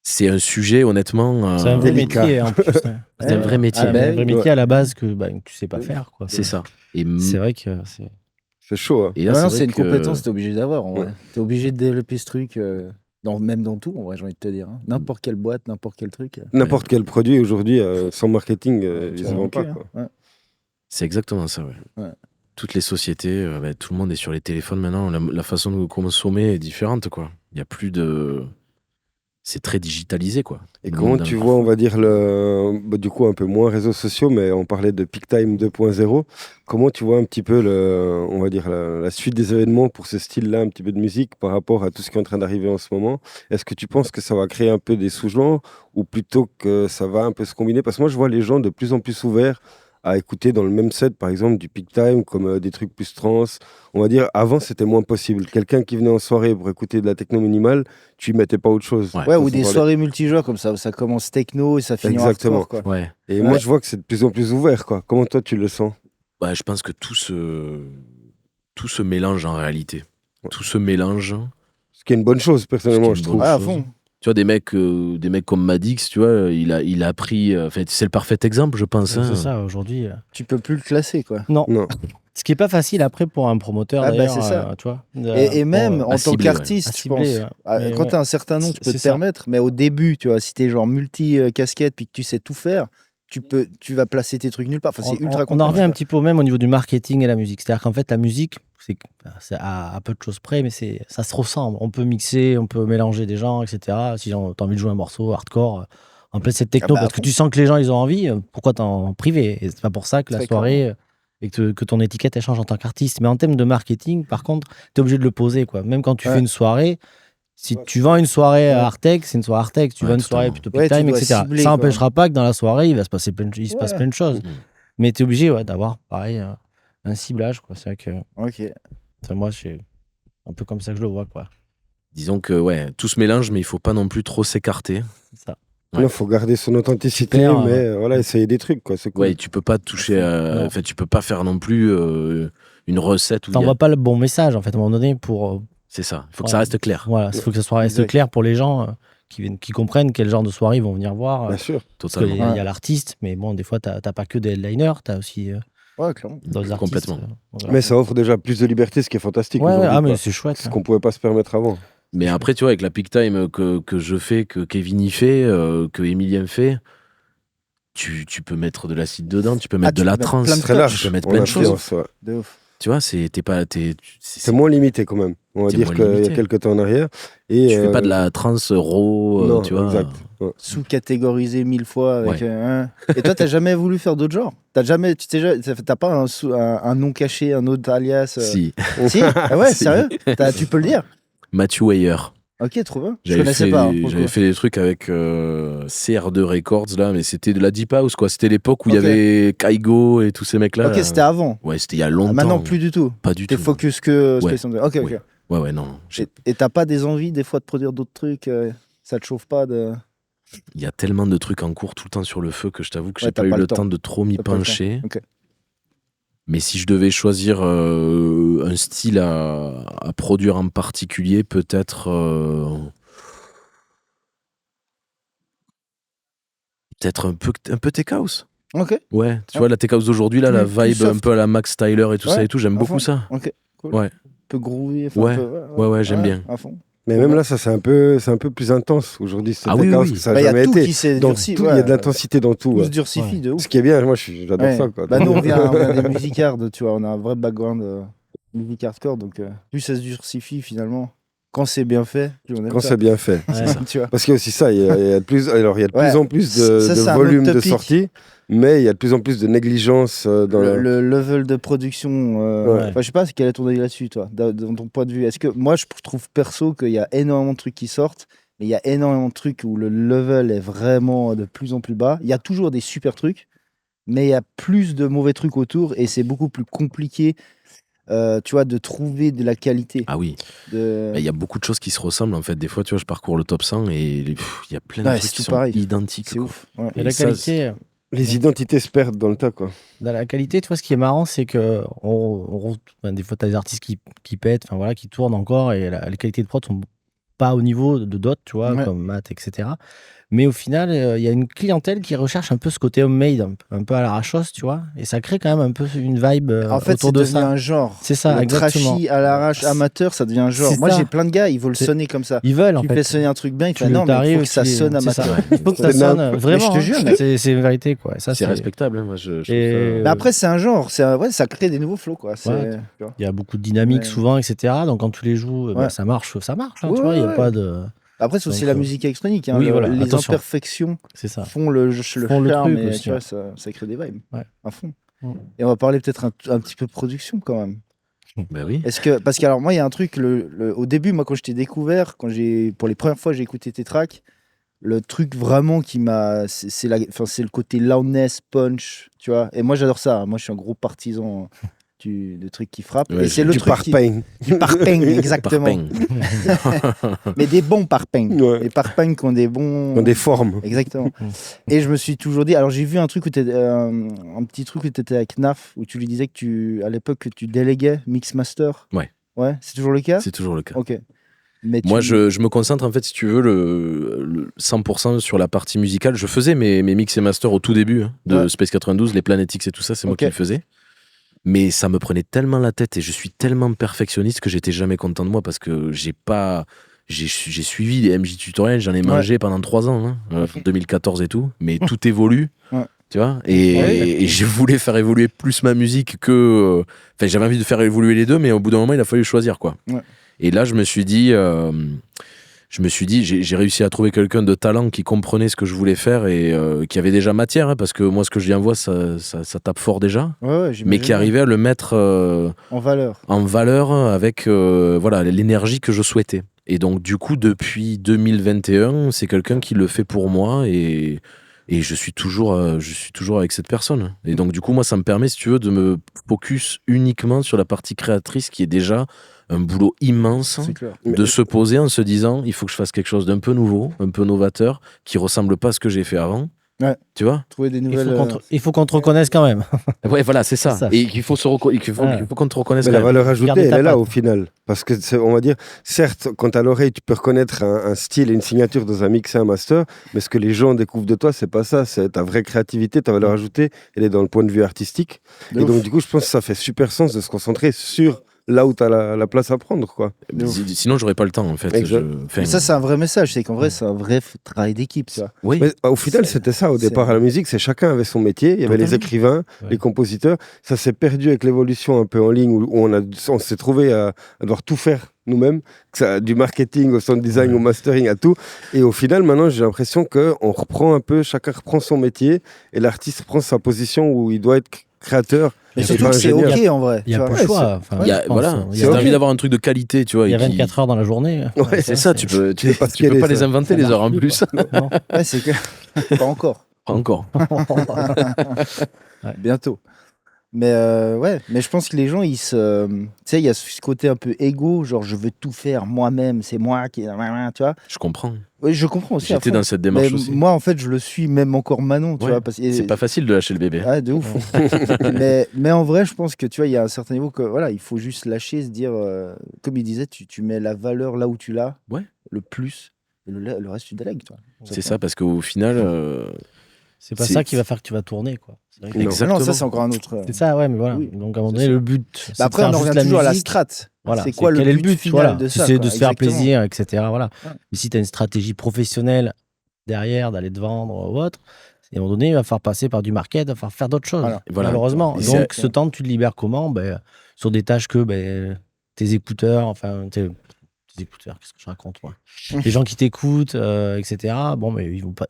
C'est un sujet, honnêtement. C'est un vrai métier, en plus. Ouais. C'est un vrai métier. Un vrai métier à la base que tu sais pas faire, quoi. C'est ça. Et c'est vrai que c'est. C'est chaud. Hein. Et là, c'est une compétence que t'es obligé d'avoir. Ouais. T'es obligé de développer ce truc, même dans tout, en vrai, j'ai envie de te dire. Hein. N'importe quelle boîte, n'importe quel truc. N'importe quel produit aujourd'hui, sans marketing, ils ne vendent pas. Hein. Quoi. Ouais. C'est exactement ça, ouais. Toutes les sociétés, tout le monde est sur les téléphones maintenant. La façon de consommer est différente, quoi. Il n'y a plus de. C'est très digitalisé, quoi. Et comment tu vois, on va dire, du coup, un peu moins réseaux sociaux, mais on parlait de Peak Time 2.0. Comment tu vois un petit peu, on va dire, la suite des événements pour ce style-là, un petit peu de musique, par rapport à tout ce qui est en train d'arriver en ce moment? Est-ce que tu penses que ça va créer un peu des sous-genres ou plutôt que ça va un peu se combiner? Parce que moi, je vois les gens de plus en plus ouverts à écouter dans le même set, par exemple, du peak time, comme des trucs plus trans. On va dire, avant, c'était moins possible. Quelqu'un qui venait en soirée pour écouter de la techno minimale, tu y mettais pas autre chose. Ouais, ou des soirées multijoueurs comme ça, où ça commence techno et ça finit en hardcore, quoi. Ouais. Et moi, je vois que c'est de plus en plus ouvert, quoi. Comment toi, tu le sens? Je pense que tout se mélange en réalité. Tout se mélange. Ce qui est une bonne chose, personnellement, je trouve. À fond. Tu vois, des mecs comme Madix, tu vois, il a pris. C'est le parfait exemple, je pense. C'est ça, aujourd'hui. Tu peux plus le classer, quoi. Non. Ce qui est pas facile après pour un promoteur, d'ailleurs. C'est ça. Tu vois, et même en tant qu'artiste, je pense. Quand tu as un certain nom, tu peux te permettre. Mais au début, tu vois, si tu es genre multi-casquette puis que tu sais tout faire, tu vas placer tes trucs nulle part. Enfin, c'est ultra compliqué. On en revient un petit peu même au niveau du marketing et la musique. C'est-à-dire qu'en fait, la musique, c'est à peu de choses près, mais ça se ressemble. On peut mixer, on peut mélanger des gens, etc. Si tu as envie de jouer un morceau hardcore, en pleine cette techno, parce que tu sens que les gens, ils ont envie, pourquoi t'es en privé? Et c'est pas pour ça que la soirée... et que ton étiquette elle change en tant qu'artiste. Mais en termes de marketing, par contre, tu es obligé de le poser, quoi. Même quand tu fais une soirée, si tu vends une soirée à Artex, c'est une soirée Artex. Tu vends une soirée plutôt Peak Time, etc. Ça n'empêchera pas que dans la soirée, il se passe plein de choses. Mais tu es obligé d'avoir, pareil, un ciblage, quoi. C'est vrai que... Moi, c'est un peu comme ça que je le vois, quoi. Disons que, tout se mélange, mais il faut pas non plus trop s'écarter. C'est ça. Il faut garder son authenticité, mais voilà, essayer des trucs, quoi. C'est cool. Ouais, tu peux pas toucher tu peux pas faire non plus une recette. T'envoies pas le bon message, en fait, à un moment donné, pour... C'est ça, il faut que ça reste clair. Voilà, il faut que ça reste clair pour les gens qui comprennent quel genre de soirée ils vont venir voir. Bien sûr, totalement. Il y a l'artiste, mais bon, des fois, t'as pas que des headliners, t'as aussi clairement. d'autres artistes. Complètement. Mais ça offre déjà plus de liberté, ce qui est fantastique. Mais c'est chouette. Ce qu'on pouvait pas se permettre avant. Mais après, tu vois, avec la peak time que je fais, que Kevin y fait, que Emilien fait, tu peux mettre de l'acide dedans, tu peux mettre de la trance, tu peux mettre plein de choses. De ouf. Tu vois, c'est moins limité quand même. On va dire qu'il y a quelques temps en arrière. Et tu fais pas de la trance raw, tu vois. Exact. Sous-catégorisé 1000 fois. Avec, Et toi, t'as jamais voulu faire d'autres genres? T'as pas un nom caché, un autre alias? Si. Si? Ah ouais, sérieux? Tu peux le dire? Matthew Weyer. Ok, trop bien. Je connaissais pas. J'avais fait des trucs avec CR2 Records, là, mais c'était de la Deep House, quoi. C'était l'époque où il y avait Kaigo et tous ces mecs-là. Ok, c'était avant. Ouais, c'était il y a longtemps. Maintenant, plus du tout. Pas du tout. T'es focus que Space Under. Ok. Ouais, non. Et t'as pas des envies, des fois, de produire d'autres trucs? Ça te chauffe pas de... il y a tellement de trucs en cours tout le temps sur le feu que je t'avoue que j'ai t'as pas eu pas le le temps. temps de trop m'y T'as pas le pencher. temps. Ok. Mais si je devais choisir un style à produire en particulier, peut-être un peu Tech House. Ok. Ouais, tu vois, la Tech House d'aujourd'hui, là, la Plus vibe un soft. peu à la Max Tyler et tout Ouais, ça et tout, j'aime à beaucoup fond. ça. Ok. Cool. Ouais. Un peu groovy. Ouais. Un peu, Ouais, j'aime bien. À fond. Mais même là, ça c'est un peu plus intense aujourd'hui. Ah oui, House oui. que ça a Bah, il y a jamais tout été. qui s'est Dans durci. tout, il y a de l'intensité dans tout. Tout ouais. se durcifie de ouf. Ce qui est bien, moi j'adore Ouais. ça. Quoi. Bah, nous, on vient des musicards, tu vois. On a un vrai background musique hardcore. Donc, plus ça se durcifie finalement. Quand c'est bien fait, on aime Quand ça. c'est bien fait. Ouais. Tu vois. Parce qu'il y a aussi ça, il y a de plus Ouais. en plus de, Ça, de c'est un volume autre de topic. sortie, mais il y a de plus en plus de négligence dans Le level de production, Ouais. enfin, je sais pas quel est ton avis là-dessus, toi, dans ton point de vue. Est-ce que moi, je trouve perso qu'il y a énormément de trucs qui sortent, mais il y a énormément de trucs où le level est vraiment de plus en plus bas. Il y a toujours des super trucs, mais il y a plus de mauvais trucs autour et c'est beaucoup plus compliqué, tu vois, de trouver de la qualité. Ah oui. De... Il y a beaucoup de choses qui se ressemblent en fait. Des fois, tu vois, je parcours le top 100 et il y a plein de Ouais, trucs c'est qui tout sont pareil. identiques. C'est quoi. ouf. Ouais. Et Et la ça, qualité, les identités se perdent dans le tas. Quoi. dans la qualité, tu vois, ce qui est marrant, c'est que des fois, tu as des artistes qui pètent, enfin voilà, qui tournent encore, et les qualités de prod sont pas au niveau de d'autres, tu vois, Ouais. comme Matt, etc. Mais au final, il y a une clientèle qui recherche un peu ce côté homemade, un peu à l'arrachos, tu vois, et ça crée quand même un peu une vibe En fait, autour c'est de devenu ça. un genre. C'est ça, le exactement. trashy à l'arrache amateur, ça devient un genre. C'est Moi, ça. j'ai plein de gars, ils veulent C'est- sonner comme ça. Ils veulent, en Tu fait. fais sonner un truc bien, il Tu fait non, mais il t'arrives, faut que ça tu- sonne c'est ça. amateur. Il faut que ça C'est sonne nimp. vraiment. Mais je te jure, hein. mec. C'est une vérité, quoi. Ça, c'est respectable. Hein. Moi, je trouve Et- ça- Mais après, c'est un genre. Ouais, ça crée des nouveaux flows, quoi. Ouais. Tu vois. Il y a beaucoup de dynamique Ouais. souvent, etc. Donc quand tu les joues, bah, Ouais. ça marche. Hein, Ouais, tu vois, il n'y a ouais. pas de. Après, c'est aussi Donc, la musique électronique. Hein. oui, voilà, Les attention. imperfections C'est ça. font le Font le charme, truc et aussi, tu vois, ouais. ça crée des vibes Ouais. à fond. Mm. Et on va parler peut-être un petit peu production quand même. Ben oui. Parce que alors moi, il y a un truc. Au début, moi, quand je t'ai découvert, pour les premières fois, j'ai écouté tes tracks. Le truc vraiment qui m'a, c'est le côté loudness, punch, tu vois. Et moi, j'adore ça. Hein. Moi, je suis un gros partisan de trucs qui frappent. Ouais, et c'est le Du truc parpaing. du parpaing, exactement. Parpaing. Mais des bons parpaing. Ouais. Des parpaing qui ont des bons. Dans des formes. Exactement. Et je me suis toujours dit. Alors, j'ai vu un truc un petit truc où tu étais avec Naf, où tu lui disais à l'époque, que tu déléguais Mix Master. Ouais. Ouais, c'est toujours le cas. C'est toujours le cas. Ok. Mais Moi, je me concentre, en fait, si tu veux, le 100% sur la partie musicale. Je faisais mes mix et masters au tout début hein, de Ouais. Space 92, les Planetix et tout ça, c'est moi Ok. qui le faisais. Mais ça me prenait tellement la tête et je suis tellement perfectionniste que j'étais jamais content de moi parce que j'ai suivi les MJ tutoriels, j'en ai mangé pendant 3 ans, hein, 2014 et tout, mais tout évolue. Ouais. Tu vois, et je voulais faire évoluer plus ma musique que. Enfin, j'avais envie de faire évoluer les deux, mais au bout d'un moment, il a fallu choisir, quoi. Ouais. Et là, je me suis dit, j'ai réussi à trouver quelqu'un de talent qui comprenait ce que je voulais faire et qui avait déjà matière, hein, parce que moi, ce que je lui envoie, ça tape fort déjà, Ouais, mais qui arrivait à le mettre en valeur. en valeur avec voilà, l'énergie que je souhaitais. Et donc, du coup, depuis 2021, c'est quelqu'un qui le fait pour moi et je suis toujours avec cette personne. Et donc, du coup, moi, ça me permet, si tu veux, de me focus uniquement sur la partie créatrice qui est déjà un boulot immense, C'est clair. de se poser en se disant il faut que je fasse quelque chose d'un peu nouveau, un peu novateur, qui ressemble pas à ce que j'ai fait avant. Ouais. Tu vois? Trouver des nouvelles. Il faut qu'on te reconnaisse quand même. Ouais, voilà, c'est ça. C'est ça. Et qu'il faut qu'on te reconnaisse Mais quand la même. valeur ajoutée, Garder elle ta est là patte. au final. Parce que, on va dire, certes, quand à l'oreille, tu peux reconnaître un style et une signature dans un mix et un master, mais ce que les gens découvrent de toi, c'est pas ça. C'est ta vraie créativité, ta valeur ajoutée, elle est dans le point de vue artistique. De Et ouf. donc, du coup, je pense que ça fait super sens de se concentrer sur là où tu as la place à prendre, quoi. Sinon, j'aurais pas le temps, en fait. Exact. Mais ça, c'est un vrai message. C'est qu'en vrai, c'est un vrai travail d'équipe, ça. Oui. Mais, au final, c'était ça au départ à la musique, c'est chacun avait son métier. Il y avait les Totalement. écrivains, Ouais. les compositeurs. Ça s'est perdu avec l'évolution un peu en ligne où on s'est trouvé à devoir tout faire nous-mêmes, que ça, du marketing au sound design, au mastering, à tout. Et au final, maintenant, j'ai l'impression qu'on reprend un peu, chacun reprend son métier et l'artiste prend sa position où il doit être créateur. Mais et surtout pas que c'est ingénieur. OK en vrai. Il n'y a tu pas vois. le choix. Enfin, Il y a, je pense, voilà, il si y a- t'as envie d'avoir un truc de qualité, tu vois. il y a et qui- 24 heures dans la journée. Ouais, C'est ça, tu peux pas tu peux pas les inventer, les heures en plus. Non. Ouais, c'est que. Pas encore. Pas encore. Bientôt. Mais mais je pense que les gens, tu sais, il y a ce côté un peu égo, genre je veux tout faire moi-même, c'est moi qui, tu vois. Je comprends. Oui, je comprends aussi. J'étais dans cette démarche mais aussi. moi, en fait, je le suis même encore Manon, tu vois. C'est pas facile de lâcher le bébé. Ouais, de ouf. mais en vrai, je pense que tu vois, il y a un certain niveau que voilà, il faut juste lâcher, se dire, comme il disait, tu mets la valeur là où tu l'as, le plus, et le reste tu délègues, toi. C'est ça, parce qu'au final, c'est pas ça qui va faire que tu vas tourner, quoi. Exactement. Non, ça c'est encore un autre. C'est ça, ouais, mais voilà. Oui. Donc à un moment donné, le but. Bah après, on en revient toujours à la strat. Voilà. C'est quoi quel est le but final de ça? C'est de se faire Exactement. plaisir, etc. Voilà. Ouais. Mais si tu as une stratégie professionnelle derrière, d'aller te vendre ou autre, à un moment donné, il va falloir passer par du market, il va falloir faire d'autres choses. Voilà. Malheureusement. Et donc ce temps, tu le libères comment? Sur des tâches que tes écouteurs, enfin, tes écouteurs, qu'est-ce que je raconte, moi? Les gens qui t'écoutent, etc. Bon, mais ils vont pas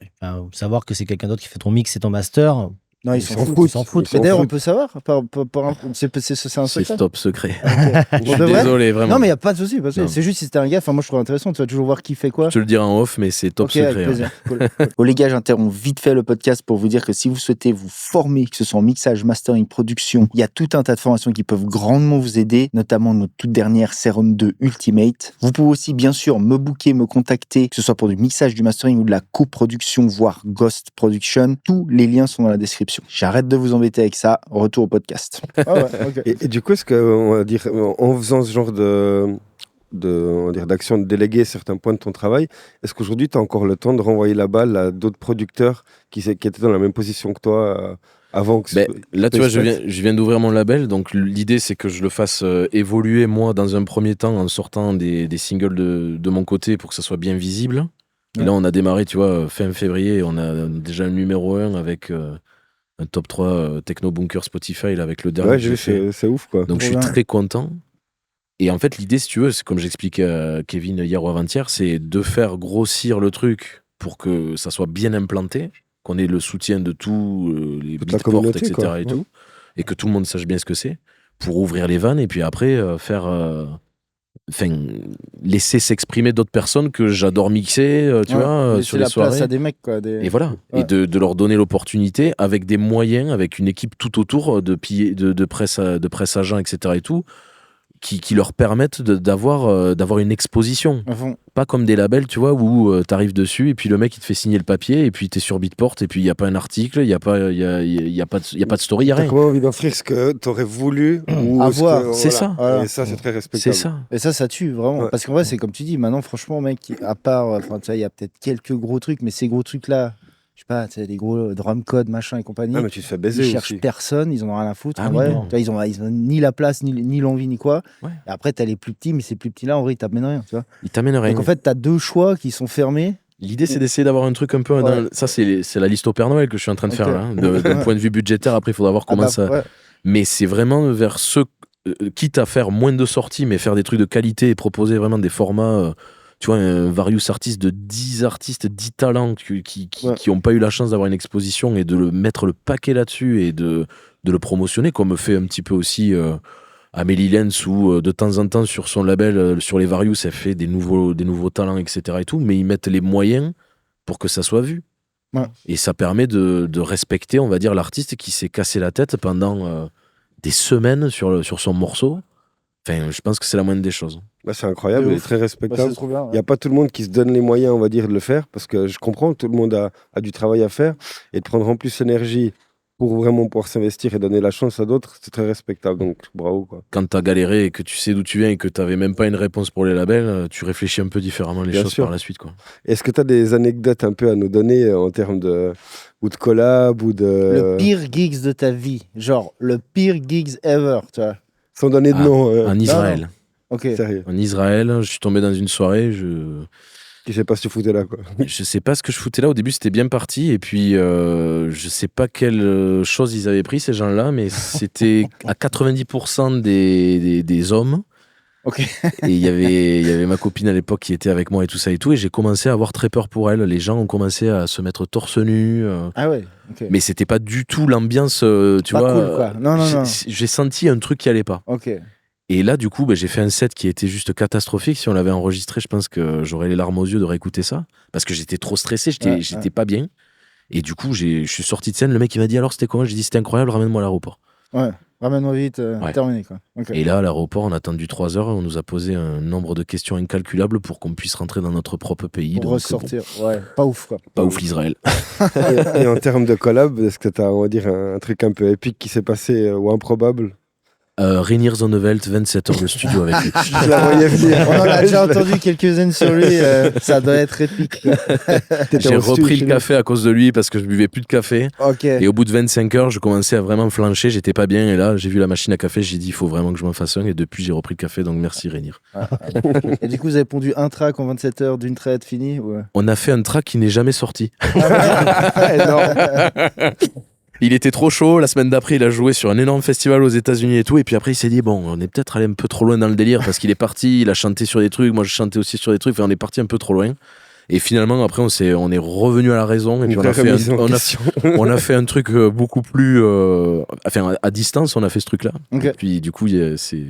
savoir que c'est quelqu'un d'autre qui fait ton mix et ton master. Non, ils s'en foutent. Ils Mais d'ailleurs, s'en on peut savoir. C'est un c'est secret. top secret. Okay. Je suis désolé, vraiment. Non, mais il n'y a pas de souci. C'est juste si c'était un gars. Enfin, moi, je trouve intéressant. Tu vas toujours voir qui fait quoi. Je te le dirai en off, mais c'est top secret. Avec plaisir. Cool. Bon, les gars, j'interromps vite fait le podcast pour vous dire que si vous souhaitez vous former, que ce soit en mixage, mastering, production, il y a tout un tas de formations qui peuvent grandement vous aider, notamment notre toute dernière Serum 2 Ultimate. Vous pouvez aussi, bien sûr, me booker, me contacter, que ce soit pour du mixage, du mastering ou de la coproduction, voire ghost production. Tous les liens sont dans la description. J'arrête de vous embêter avec ça. Retour au podcast. Et du coup, est-ce que, on va dire, en faisant ce genre d'action, de déléguer certains points de ton travail, est-ce qu'aujourd'hui, tu as encore le temps de renvoyer la balle à d'autres producteurs qui étaient dans la même position que toi avant que là, tu vois, je viens d'ouvrir mon label, donc l'idée, c'est que je le fasse évoluer, moi, dans un premier temps, en sortant des singles de mon côté pour que ça soit bien visible. Et là, on a démarré, tu vois, fin février, on a déjà le numéro 1 avec un top 3 Techno Bunker Spotify là, avec le dernier. Ouais, j'ai vu, c'est ouf, quoi. Donc je suis très content. Et en fait, l'idée, si tu veux, c'est comme j'expliquais à Kevin hier ou avant-hier, c'est de faire grossir le truc pour que ça soit bien implanté, qu'on ait le soutien de tous les beatports, etc. Quoi. Et tout, et que tout le monde sache bien ce que c'est, pour ouvrir les vannes et puis après faire... laisser s'exprimer d'autres personnes que j'adore mixer, tu vois, sur les soirées. Place à des mecs, quoi. Et voilà, et de leur donner l'opportunité avec des moyens, avec une équipe tout autour de presse agent, etc. et tout, qui leur permettent d'avoir une exposition. Pas comme des labels, tu vois, où t'arrives dessus et puis le mec il te fait signer le papier et puis t'es sur Beatport et puis il n'y a pas un article, il n'y a pas de story, il n'y a rien. T'as comment envie d'offrir ce que t'aurais voulu avoir. C'est ça. Et ça, c'est très respectable. C'est ça. Et ça tue vraiment. Parce qu'en vrai, c'est comme tu dis, maintenant, franchement, mec, à part, il y a peut-être quelques gros trucs, mais ces gros trucs-là, je sais pas, des gros drum code, machin et compagnie. Ah, mais tu te fais baiser ils aussi. cherchent personne, ils en ont rien à foutre. Ah en vrai. Ils ont ni la place, ni l'envie, ni quoi. Ouais. Et après, t'as les plus petits, mais ces plus petits-là, en vrai, ils t'amènent rien, tu vois. Ils t'amènent rien. Donc en fait, t'as deux choix qui sont fermés. L'idée, c'est d'essayer d'avoir un truc un peu... Ça, c'est la liste au Père Noël que je suis en train de faire, là. Hein. D'un point de vue budgétaire, après, il faudra voir comment ça... Ouais. Mais c'est vraiment vers ceux... quitte à faire moins de sorties, mais faire des trucs de qualité et proposer vraiment des formats... tu vois, un various artiste de 10 artistes, 10 talents qui n'ont pas eu la chance d'avoir une exposition et de mettre le paquet là-dessus et de le promotionner, comme fait un petit peu aussi Amélie Lenz, où de temps en temps sur son label, sur les various, elle fait des nouveaux talents, etc. et tout, mais ils mettent les moyens pour que ça soit vu. Ouais. Et ça permet de respecter, on va dire, l'artiste qui s'est cassé la tête pendant des semaines sur son morceau. Enfin, je pense que c'est la moindre des choses. Bah, c'est incroyable, il est très respectable. Il n'y a pas tout le monde qui se donne les moyens, on va dire, de le faire, parce que je comprends, tout le monde a du travail à faire, et de prendre en plus l'énergie pour vraiment pouvoir s'investir et donner la chance à d'autres, c'est très respectable, donc bravo, quoi. Quand tu as galéré et que tu sais d'où tu viens et que tu n'avais même pas une réponse pour les labels, tu réfléchis un peu différemment les choses par la suite, quoi. Est-ce que tu as des anecdotes un peu à nous donner en termes de collab ou de... Le pire gigs de ta vie, genre le pire gigs ever, tu vois. Sans donner de nom. En Israël. Non. Ok. Sérieux. En Israël, je suis tombé dans une soirée, Tu sais pas ce que tu foutais là, quoi. Je sais pas ce que je foutais là. Au début, c'était bien parti. Et puis, je sais pas quelle chose ils avaient pris, ces gens-là, mais c'était à 90% des hommes. Ok. Et il y avait ma copine à l'époque qui était avec moi et tout ça et tout. Et j'ai commencé à avoir très peur pour elle. Les gens ont commencé à se mettre torse nu. Ah ouais. Okay. Mais c'était pas du tout l'ambiance, tu pas vois. Cool, quoi. Non. J'ai senti un truc qui allait pas. Ok. Et là, du coup, j'ai fait un set qui était juste catastrophique. Si on l'avait enregistré, je pense que j'aurais les larmes aux yeux de réécouter ça. Parce que j'étais trop stressé, j'étais pas bien. Et du coup, je suis sorti de scène. Le mec, il m'a dit alors, c'était comment? J'ai dit, c'était incroyable, ramène-moi à l'aéroport. Ouais. Ramène-moi vite, terminé quoi. Okay. Et là, à l'aéroport, on a attendu 3 heures, on nous a posé un nombre de questions incalculables pour qu'on puisse rentrer dans notre propre pays. Pour ressortir, ouais, pas ouf quoi. Pas ouf l'Israël. Et en termes de collab, est-ce que tu as, on va dire, un truc un peu épique qui s'est passé ou improbable? Rainier Zonneveld, 27 heures de studio avec lui. Je la voyais venir. On en a déjà entendu quelques-unes sur lui, ça doit être épique. J'ai repris le café à cause de lui parce que je buvais plus de café. Okay. Et au bout de 25 heures, je commençais à vraiment flancher, j'étais pas bien. Et là, j'ai vu la machine à café, j'ai dit, il faut vraiment que je m'en fasse un. Et depuis, j'ai repris le café, donc merci Rainier. Et du coup, vous avez pondu un track en 27 heures d'une traite finie ou... On a fait un track qui n'est jamais sorti. Énorme. Il était trop chaud, la semaine d'après il a joué sur un énorme festival aux États-Unis et tout, et puis après il s'est dit bon, on est peut-être allé un peu trop loin dans le délire parce qu'il est parti, il a chanté sur des trucs, moi je chantais aussi sur des trucs, enfin on est parti un peu trop loin. Et finalement après on est revenu à la raison et puis on a fait un truc beaucoup plus enfin à distance, on a fait ce truc là. Okay. Et puis du coup c'est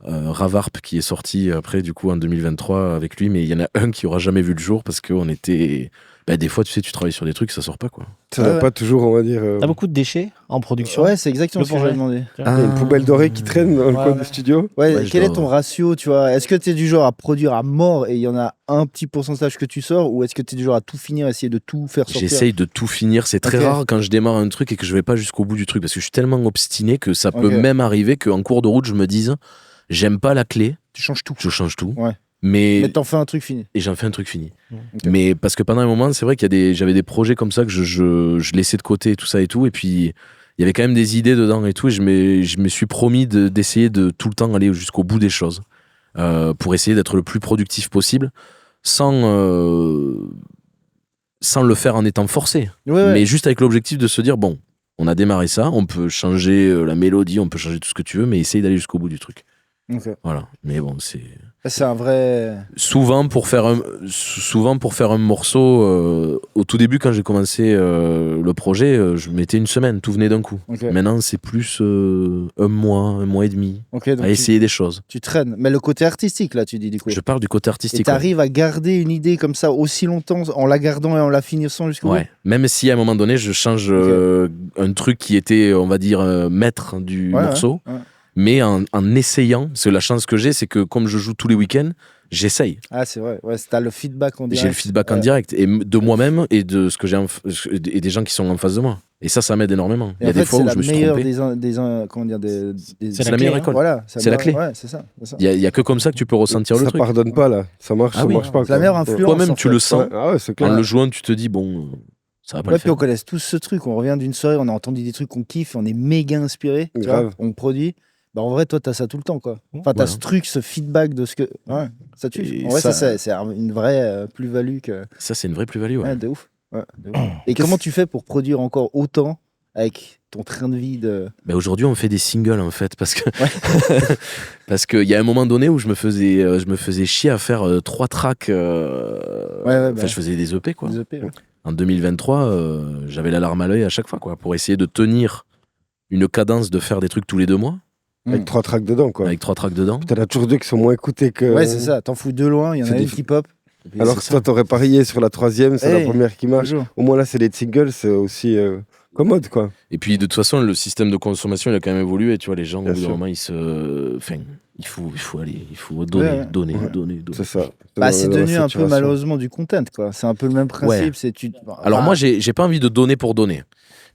Ravarp qui est sorti après du coup en 2023 avec lui, mais il y en a un qui aura jamais vu le jour parce qu'on était... des fois, tu sais, tu travailles sur des trucs, ça sort pas, quoi. Ça n'a pas toujours, on va dire... T'as beaucoup de déchets en production? Ouais, c'est exactement ce que j'avais demandé. Il y a une poubelle dorée qui traîne dans le coin du studio. Ouais, quel est ton ratio, tu vois? Est-ce que tu es du genre à produire à mort et il y en a un petit pourcentage que tu sors, ou est-ce que tu es du genre à tout finir, essayer de tout faire sortir? J'essaye de tout finir. C'est très rare quand je démarre un truc et que je vais pas jusqu'au bout du truc, parce que je suis tellement obstiné que ça peut même arriver qu'en cours de route, je me dise, j'aime pas la clé. Tu changes tout. Je change tout. Ouais. Mais t'en fais un truc fini. Et j'en fais un truc fini. Okay. Mais parce que pendant un moment, c'est vrai j'avais des projets comme ça que je laissais de côté, tout ça et tout. Et puis, il y avait quand même des idées dedans et tout. Et je me suis promis d'essayer de tout le temps aller jusqu'au bout des choses. Pour essayer d'être le plus productif possible, sans le faire en étant forcé. Ouais. Mais juste avec l'objectif de se dire, bon, on a démarré ça, on peut changer la mélodie, on peut changer tout ce que tu veux, mais essaye d'aller jusqu'au bout du truc. Okay. Voilà. Mais bon, c'est un vrai... Souvent pour faire un morceau, au tout début quand j'ai commencé le projet, je mettais une semaine, tout venait d'un coup. Okay. Maintenant c'est plus un mois et demi à essayer des choses. Tu traînes, mais le côté artistique là tu dis du coup. Je parle du côté artistique. Et t'arrives à garder une idée comme ça aussi longtemps en la gardant et en la finissant jusqu'au bout. Ouais, même si à un moment donné je change un truc qui était, on va dire, maître du morceau. Ouais. Mais en essayant, parce que la chance que j'ai, c'est que comme je joue tous les week-ends, j'essaye. Ah, c'est vrai, t'as le feedback en direct. J'ai le feedback en direct, et de moi-même et de ce que j'ai et des gens qui sont en face de moi. Et ça m'aide énormément. Il y a des fois où je me suis trompé. C'est la meilleure école. Voilà, c'est la clé. Ouais, c'est ça. Il y a que comme ça que tu peux ressentir le truc. Ça pardonne pas là, ça marche, ça marche pas. C'est la meilleure influence. Toi-même, tu le sens. Ah ouais, c'est clair. En le jouant, tu te dis bon, ça va pas le faire. Puis on connaît tous ce truc. On revient d'une soirée, on a entendu des trucs qu'on kiffe, on est méga inspiré. On produit. En vrai, toi, t'as ça tout le temps, quoi. Enfin, t'as ce truc, ce feedback de ce que... Ouais, ça tue. En vrai, ça c'est une vraie plus-value que... Ça, c'est une vraie plus-value, ouais. De ouf. Et comment tu fais pour produire encore autant avec ton train de vie de... Aujourd'hui, on fait des singles, en fait, parce que... parce qu'il y a un moment donné où je me faisais chier à faire 3 tracks... je faisais des EP, quoi. Des EP, ouais. En 2023, j'avais la larme à l'œil à chaque fois, quoi, pour essayer de tenir une cadence de faire des trucs tous les 2 mois. Avec 3 tracks dedans, quoi. Avec 3 tracks dedans. T'en as toujours 2 qui sont moins écoutés que... Ouais, c'est ça. T'en fous 2 loin, il y en a une qui pop. Alors que toi, t'aurais parié sur la 3e, c'est la première qui marche. Toujours. Au moins là, c'est les singles, c'est aussi commode, quoi. Et puis, de toute façon, le système de consommation, il a quand même évolué. Tu vois, les gens, au bout d'un moment, il faut aller, il faut donner. C'est ça. C'est devenu un peu, malheureusement, du content, quoi. C'est un peu le même principe. Alors moi, j'ai pas envie de donner pour donner.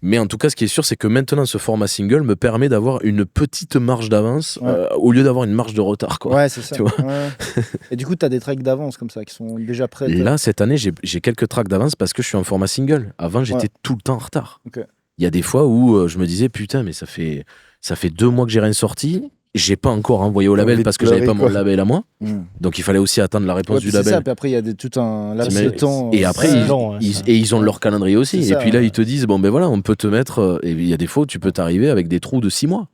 Mais en tout cas, ce qui est sûr, c'est que maintenant, ce format single me permet d'avoir une petite marge d'avance au lieu d'avoir une marge de retard, quoi. Ouais, c'est ça. Tu vois Et du coup, tu as des tracks d'avance comme ça qui sont déjà prêts. Là, cette année, j'ai quelques tracks d'avance parce que je suis en format single. Avant, j'étais tout le temps en retard. Il y a des fois où je me disais, putain, mais ça fait 2 mois que j'ai rien sorti. J'ai pas encore envoyé au label parce que j'avais pas mon label à moi. Donc il fallait aussi attendre la réponse du label. C'est ça, puis après il y a tout un laps de temps. Et après ils ont leur calendrier aussi. Et puis là ils te disent bon ben voilà, on peut te mettre. Et il y a des fois où tu peux t'arriver avec des trous de 6 mois.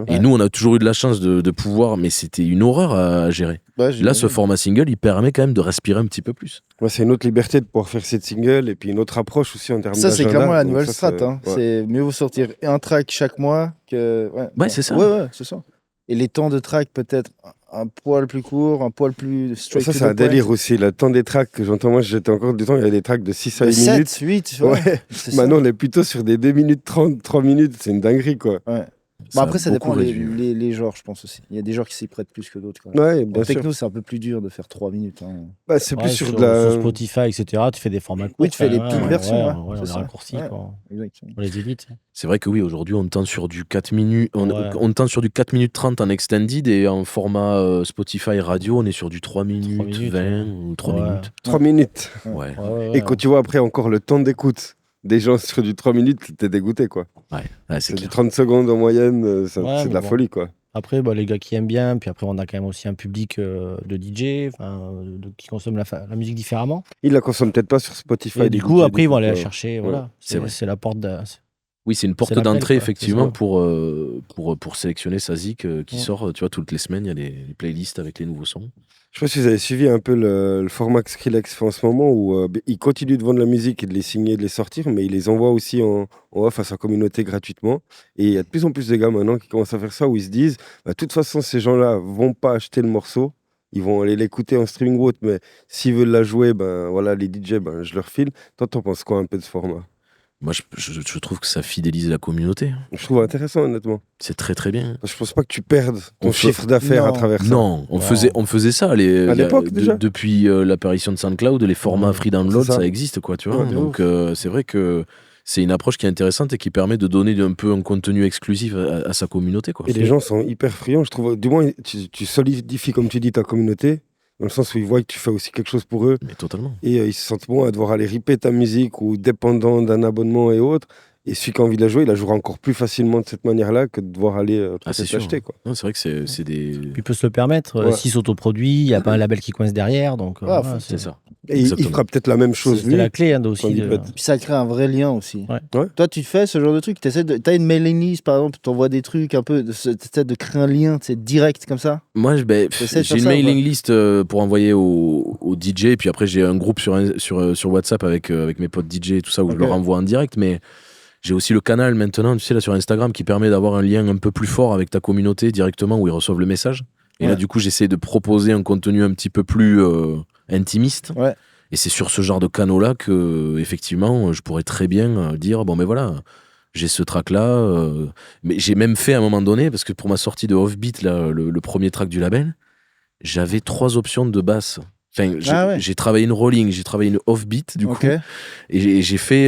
Et nous on a toujours eu de la chance de pouvoir, mais c'était une horreur à gérer. Là ce format single il permet quand même de respirer un petit peu plus. C'est une autre liberté de pouvoir faire cette single et puis une autre approche aussi en termes d'agenda. Ça c'est clairement la nouvelle strat. C'est mieux vous sortir un track chaque mois que. Ouais c'est ça. Ouais c'est ça. Et les temps de track peut-être un poil plus court, un poil plus straight. Ça, c'est un délire aussi. Le temps des tracks que j'entends, moi, j'étais encore du temps, il y a des tracks de 6 à 8 minutes. 7, 8, ouais. Maintenant, on est plutôt sur des 2 minutes 30, 3 minutes. C'est une dinguerie, quoi. Ouais. Bon, après, ça dépend les genres, je pense aussi. Il y a des genres qui s'y prêtent plus que d'autres. Ouais, bien sûr. Techno, c'est un peu plus dur de faire 3 minutes. Hein. Bah, c'est plus sur Spotify, etc. Tu fais des formats courts. Oui, tu fais les petites versions. On les raccourcit. On les évite. C'est vrai que oui, aujourd'hui, on tend sur du 4 minutes. On tend sur du 4 minutes 30 en extended et en format Spotify radio, on est sur du 3 minutes 20 ou 3 minutes. 3 minutes. Ouais. Et quand tu vois après encore le temps d'écoute des gens sur du 3 minutes, t'es dégoûté, quoi. Ouais, c'est du 30 secondes en moyenne, c'est de la folie, quoi. Après, les gars qui aiment bien, puis après, on a quand même aussi un public de DJ, qui consomme la musique différemment. Ils la consomment peut-être pas sur Spotify. Et du coup, après, ils vont aller la chercher. Voilà. C'est la porte de... Oui, c'est une porte d'entrée, effectivement, pour sélectionner sa zik qui sort. Tu vois, toutes les semaines, il y a les playlists avec les nouveaux sons. Je sais pas si vous avez suivi un peu le format que Skrillex fait en ce moment où il continue de vendre la musique et de les signer, de les sortir, mais il les envoie aussi en off à sa communauté gratuitement. Et il y a de plus en plus de gars maintenant qui commencent à faire ça où ils se disent de toute façon, ces gens-là vont pas acheter le morceau, ils vont aller l'écouter en streaming ou autre, mais s'ils veulent la jouer, les DJ, je leur file. Toi, t'en penses quoi un peu de ce format ? Moi, je trouve que ça fidélise la communauté. Je trouve intéressant, honnêtement. C'est très, très bien. Je pense pas que tu perdes ton chiffre d'affaires à travers ça. Non, on faisait ça. À l'époque, déjà. Depuis l'apparition de SoundCloud, les formats free download, ça existe, quoi, tu vois. Donc, c'est vrai que c'est une approche qui est intéressante et qui permet de donner un peu un contenu exclusif à sa communauté, quoi. Et les gens sont hyper friands, je trouve. Du moins, tu solidifies, comme tu dis, ta communauté. Dans le sens où ils voient que tu fais aussi quelque chose pour eux. Mais totalement. Et ils se sentent bons à devoir aller ripper ta musique ou dépendant d'un abonnement et autres. Et celui qui a envie de la jouer, il la jouera encore plus facilement de cette manière-là que de devoir aller l'acheter. C'est vrai que c'est des... Puis il peut se le permettre. S'il s'autoproduit, il n'y a pas un label qui coince derrière. Donc, c'est ça. Et il fera peut-être la même chose. C'est la clé aussi. Puis ça crée un vrai lien aussi. Ouais. Toi, tu fais ce genre de truc. T'as une mailing list, par exemple, tu envoies des trucs un peu, de créer un lien direct comme ça. Moi, j'ai une mailing list pour envoyer aux DJ. Et puis après, j'ai un groupe sur WhatsApp avec mes potes DJ et tout ça où je leur envoie en direct. Mais j'ai aussi le canal maintenant, tu sais, là sur Instagram qui permet d'avoir un lien un peu plus fort avec ta communauté directement où ils reçoivent le message. Et là, du coup, j'essaie de proposer un contenu un petit peu plus intimiste. Ouais. Et c'est sur ce genre de canaux-là que, effectivement, je pourrais très bien dire bon, mais voilà, j'ai ce track-là. Mais j'ai même fait à un moment donné, parce que pour ma sortie de Offbeat, là, le premier track du label, j'avais 3 options de basse. Enfin, j'ai travaillé une rolling, j'ai travaillé une offbeat du coup, et j'ai fait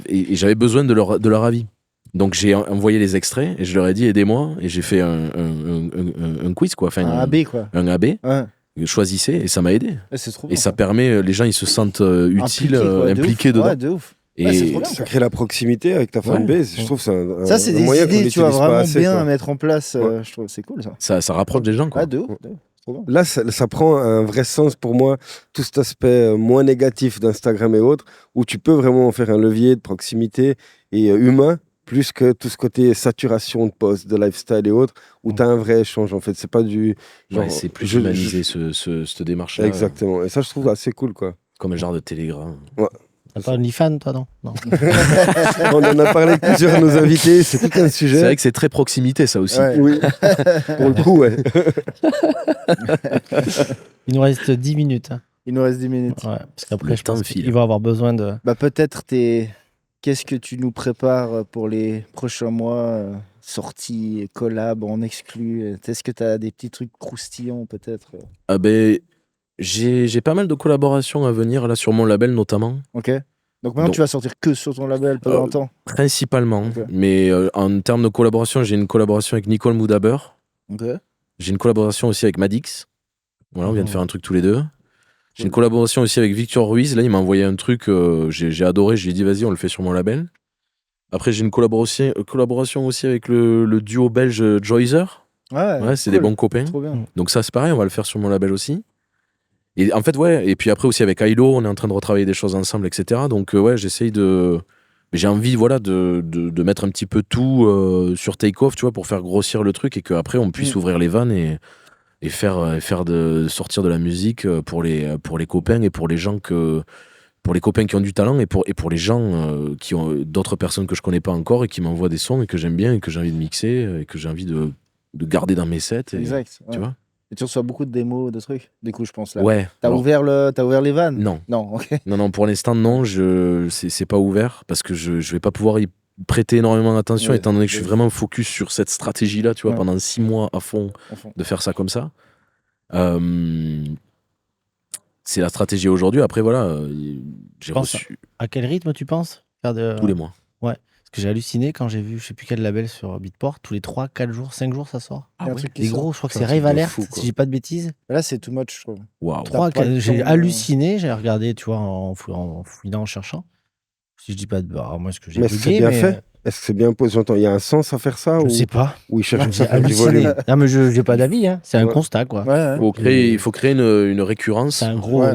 et j'avais besoin de leur avis. Donc j'ai envoyé les extraits et je leur ai dit aidez-moi et j'ai fait un quiz quoi, enfin un AB quoi. Un AB. Ouais. Choisissez et ça m'a aidé. C'est trop et ça permet les gens ils se sentent utiles, impliqués dedans. Ouais, de ouf. Et ça crée la proximité avec ta fanbase. Je trouve que c'est des moyen idées tu vois vraiment assez, bien à mettre en place. Je trouve c'est cool ça. Ça rapproche des gens quoi. De ouf. Là, ça prend un vrai sens pour moi, tout cet aspect moins négatif d'Instagram et autres, où tu peux vraiment en faire un levier de proximité et humain, plus que tout ce côté saturation de posts, de lifestyle et autres, où tu as un vrai échange. En fait, c'est pas du genre. Ouais, c'est plus humanisé cette démarche-là. Exactement. Et ça, je trouve assez cool, quoi. Comme un genre de télégramme. Ouais. T'as pas OnlyFans, toi, non On en a parlé avec plusieurs de nos invités, c'est tout un sujet. C'est vrai que c'est très proximité, ça aussi. Ouais. Oui, pour le coup, ouais. Il nous reste 10 minutes. Il nous reste 10 minutes. Ouais, parce qu'après, je pense qu'il va avoir besoin de... peut-être qu'est-ce que tu nous prépares pour les prochains mois sorties, collab, en exclu. Est-ce que tu as des petits trucs croustillants, peut-être J'ai pas mal de collaborations à venir là sur mon label notamment. Ok. Donc maintenant tu vas sortir que sur ton label pendant longtemps. Principalement. Mais en termes de collaboration, j'ai une collaboration avec Nicole Moudaber. Ok. J'ai une collaboration aussi avec Madix. Voilà, on vient de faire un truc tous les deux. J'ai une collaboration aussi avec Victor Ruiz. Là, il m'a envoyé un truc, j'ai adoré. Je lui ai dit vas-y, on le fait sur mon label. Après, j'ai une collaboration aussi avec le duo belge Joyzer. Ouais, c'est des bons copains. Trop bien. Donc ça, c'est pareil, on va le faire sur mon label aussi. Et en fait, et puis après aussi avec Ailo, on est en train de retravailler des choses ensemble, etc. Donc j'essaye de... J'ai envie, de mettre un petit peu tout sur Take-Off, tu vois, pour faire grossir le truc et qu'après, on puisse ouvrir les vannes et sortir de la musique pour les copains et pour les gens pour les copains qui ont du talent et pour les gens qui ont d'autres personnes que je connais pas encore et qui m'envoient des sons et que j'aime bien et que j'ai envie de mixer et que j'ai envie de de garder dans mes sets. Exact. Tu vois. Et tu reçois beaucoup de démos, de trucs. Du coup, je pense là. Ouais. T'as ouvert les vannes? Non. Non, ok. Non, pour l'instant, non. C'est pas ouvert parce que je vais pas pouvoir y prêter énormément d'attention étant donné que je suis vraiment focus sur cette stratégie-là, tu vois, pendant 6 mois à fond, de faire ça comme ça. C'est la stratégie aujourd'hui. Après, voilà, j'ai reçu. À quel rythme tu penses Tous les mois. Ouais. Parce que j'ai halluciné quand j'ai vu, je sais plus quel label sur Beatport, tous les 3, 4 jours, 5 jours, ça sort. Ah, ouais. Les gros, je crois que c'est Rave Alert, si j'ai pas de bêtises. Là, c'est too much, je trouve. Waouh. 3, j'ai halluciné, j'ai regardé, tu vois, en fouillant, en cherchant. Si je dis pas de. Alors, moi, ce que j'ai Mais c'est bien fait. Est-ce que c'est bien posé? J'entends, il y a un sens à faire ça? Je sais pas. Ou ils cherchent J'ai à faire du halluciné. volume? Non, mais j'ai pas d'avis, hein. C'est un constat, quoi. Il faut créer une récurrence. C'est un gros,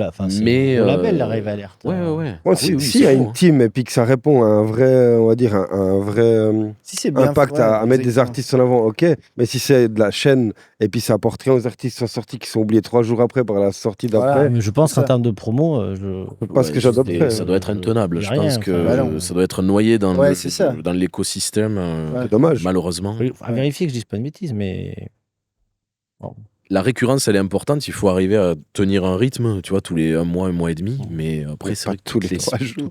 mais label, la Rave Alert. Ouais. Si il y a une team et puis que ça répond à un vrai, on va dire, un vrai impact à mettre des artistes en avant, ok. Mais si c'est de la chaîne et puis ça apporte rien aux artistes qui sont sortis, qui sont oubliés 3 jours après par la sortie d'après. Mais je pense qu'en termes de promo, parce que j'adopterais. Ça doit être intenable. Je pense que ça doit être noyé dans l'écosystème. C'est dommage. Malheureusement. À vérifier que je dise pas de bêtises, mais. Bon. La récurrence, elle est importante. Il faut arriver à tenir un rythme, tu vois, tous les 1 mois, 1 mois et demi. Mais après, c'est vrai que toutes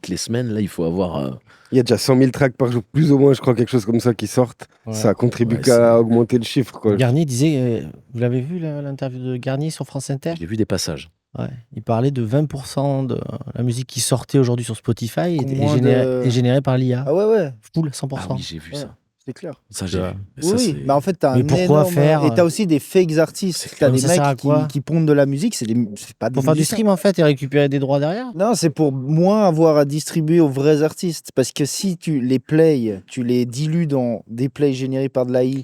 les semaines, là, il faut avoir. Il y a déjà 100 000 tracks par jour, plus ou moins, je crois, quelque chose comme ça qui sortent. Ouais. Ça contribue qu'à augmenter le chiffre, quoi. Garnier disait. Vous l'avez vu, l'interview de Garnier sur France Inter? J'ai vu des passages. Ouais. Il parlait de 20% de la musique qui sortait aujourd'hui sur Spotify est générée par l'IA. Ah ouais. Full, 100%. Ah oui, j'ai vu ça. C'est clair. Ça, j'ai vu. Oui, mais en fait, t'as un pourquoi faire Et t'as aussi des fakes artistes. T'as des mecs qui pondent de la musique, c'est pas des pour faire du stream, en fait, et récupérer des droits derrière? Non, c'est pour moins avoir à distribuer aux vrais artistes. Parce que si tu les plays, tu les dilues dans des plays générés par de l'AI.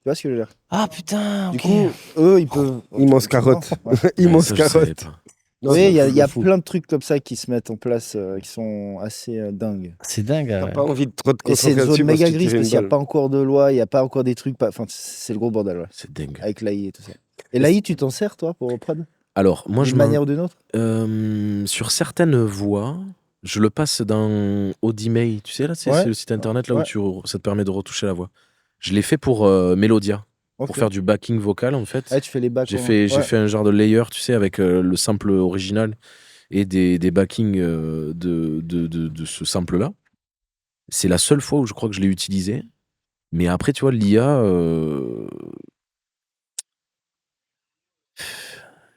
Tu vois ce que je veux dire? Ah putain, Du coup, eux, ils peuvent... Immense carotte. Immense carotte. Oui, il y a plein de trucs comme ça qui se mettent en place, qui sont assez dingues. C'est dingue. T'as pas envie de trop te C'est concentrer une là-dessus zone méga parce grise parce qu'il n'y a pas encore de loi, il n'y a pas encore des trucs. Enfin, c'est le gros bordel. Ouais. C'est dingue. Avec l'AI et tout ça. Et l'AI, tu t'en sers, toi, pour prod? Alors, moi, d'une manière ou d'une autre? Sur certaines voix, je le passe dans Audimay. Tu sais, là, c'est le site internet là où ça te permet de retoucher la voix. Je l'ai fait pour Melodia. Pour faire du backing vocal, en fait. Ah, tu fais les backs. J'ai fait un genre de layer, tu sais, avec le sample original et des backings de ce sample-là. C'est la seule fois où je crois que je l'ai utilisé. Mais après, tu vois, l'IA...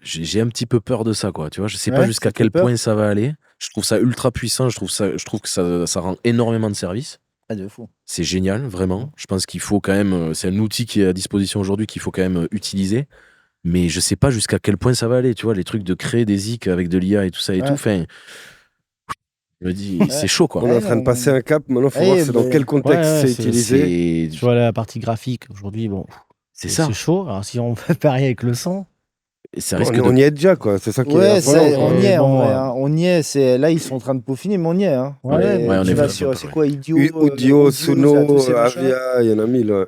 j'ai un petit peu peur de ça, quoi. Tu vois, je sais pas jusqu'à quel point ça va aller. Je trouve ça ultra puissant. Je trouve que ça rend énormément de service. De fou. C'est génial, vraiment. Je pense qu'il faut quand même... C'est un outil qui est à disposition aujourd'hui qu'il faut quand même utiliser. Mais je sais pas jusqu'à quel point ça va aller. Tu vois, les trucs de créer des zik avec de l'IA et tout ça et tout. Enfin, je me dis, c'est chaud, quoi. On est en train de passer un cap. Maintenant, il faut voir c'est dans quel contexte c'est utilisé. Tu vois, la partie graphique, aujourd'hui, bon... C'est ça. C'est chaud. Alors, si on peut parier avec le son... On y est déjà, quoi. C'est ça qui est on y est, en vrai. On y est. Là, ils sont en train de peaufiner, mais on y est. Hein. On est sur, c'est quoi, Audio, Sono, Avia, il y en a 1000. Ouais.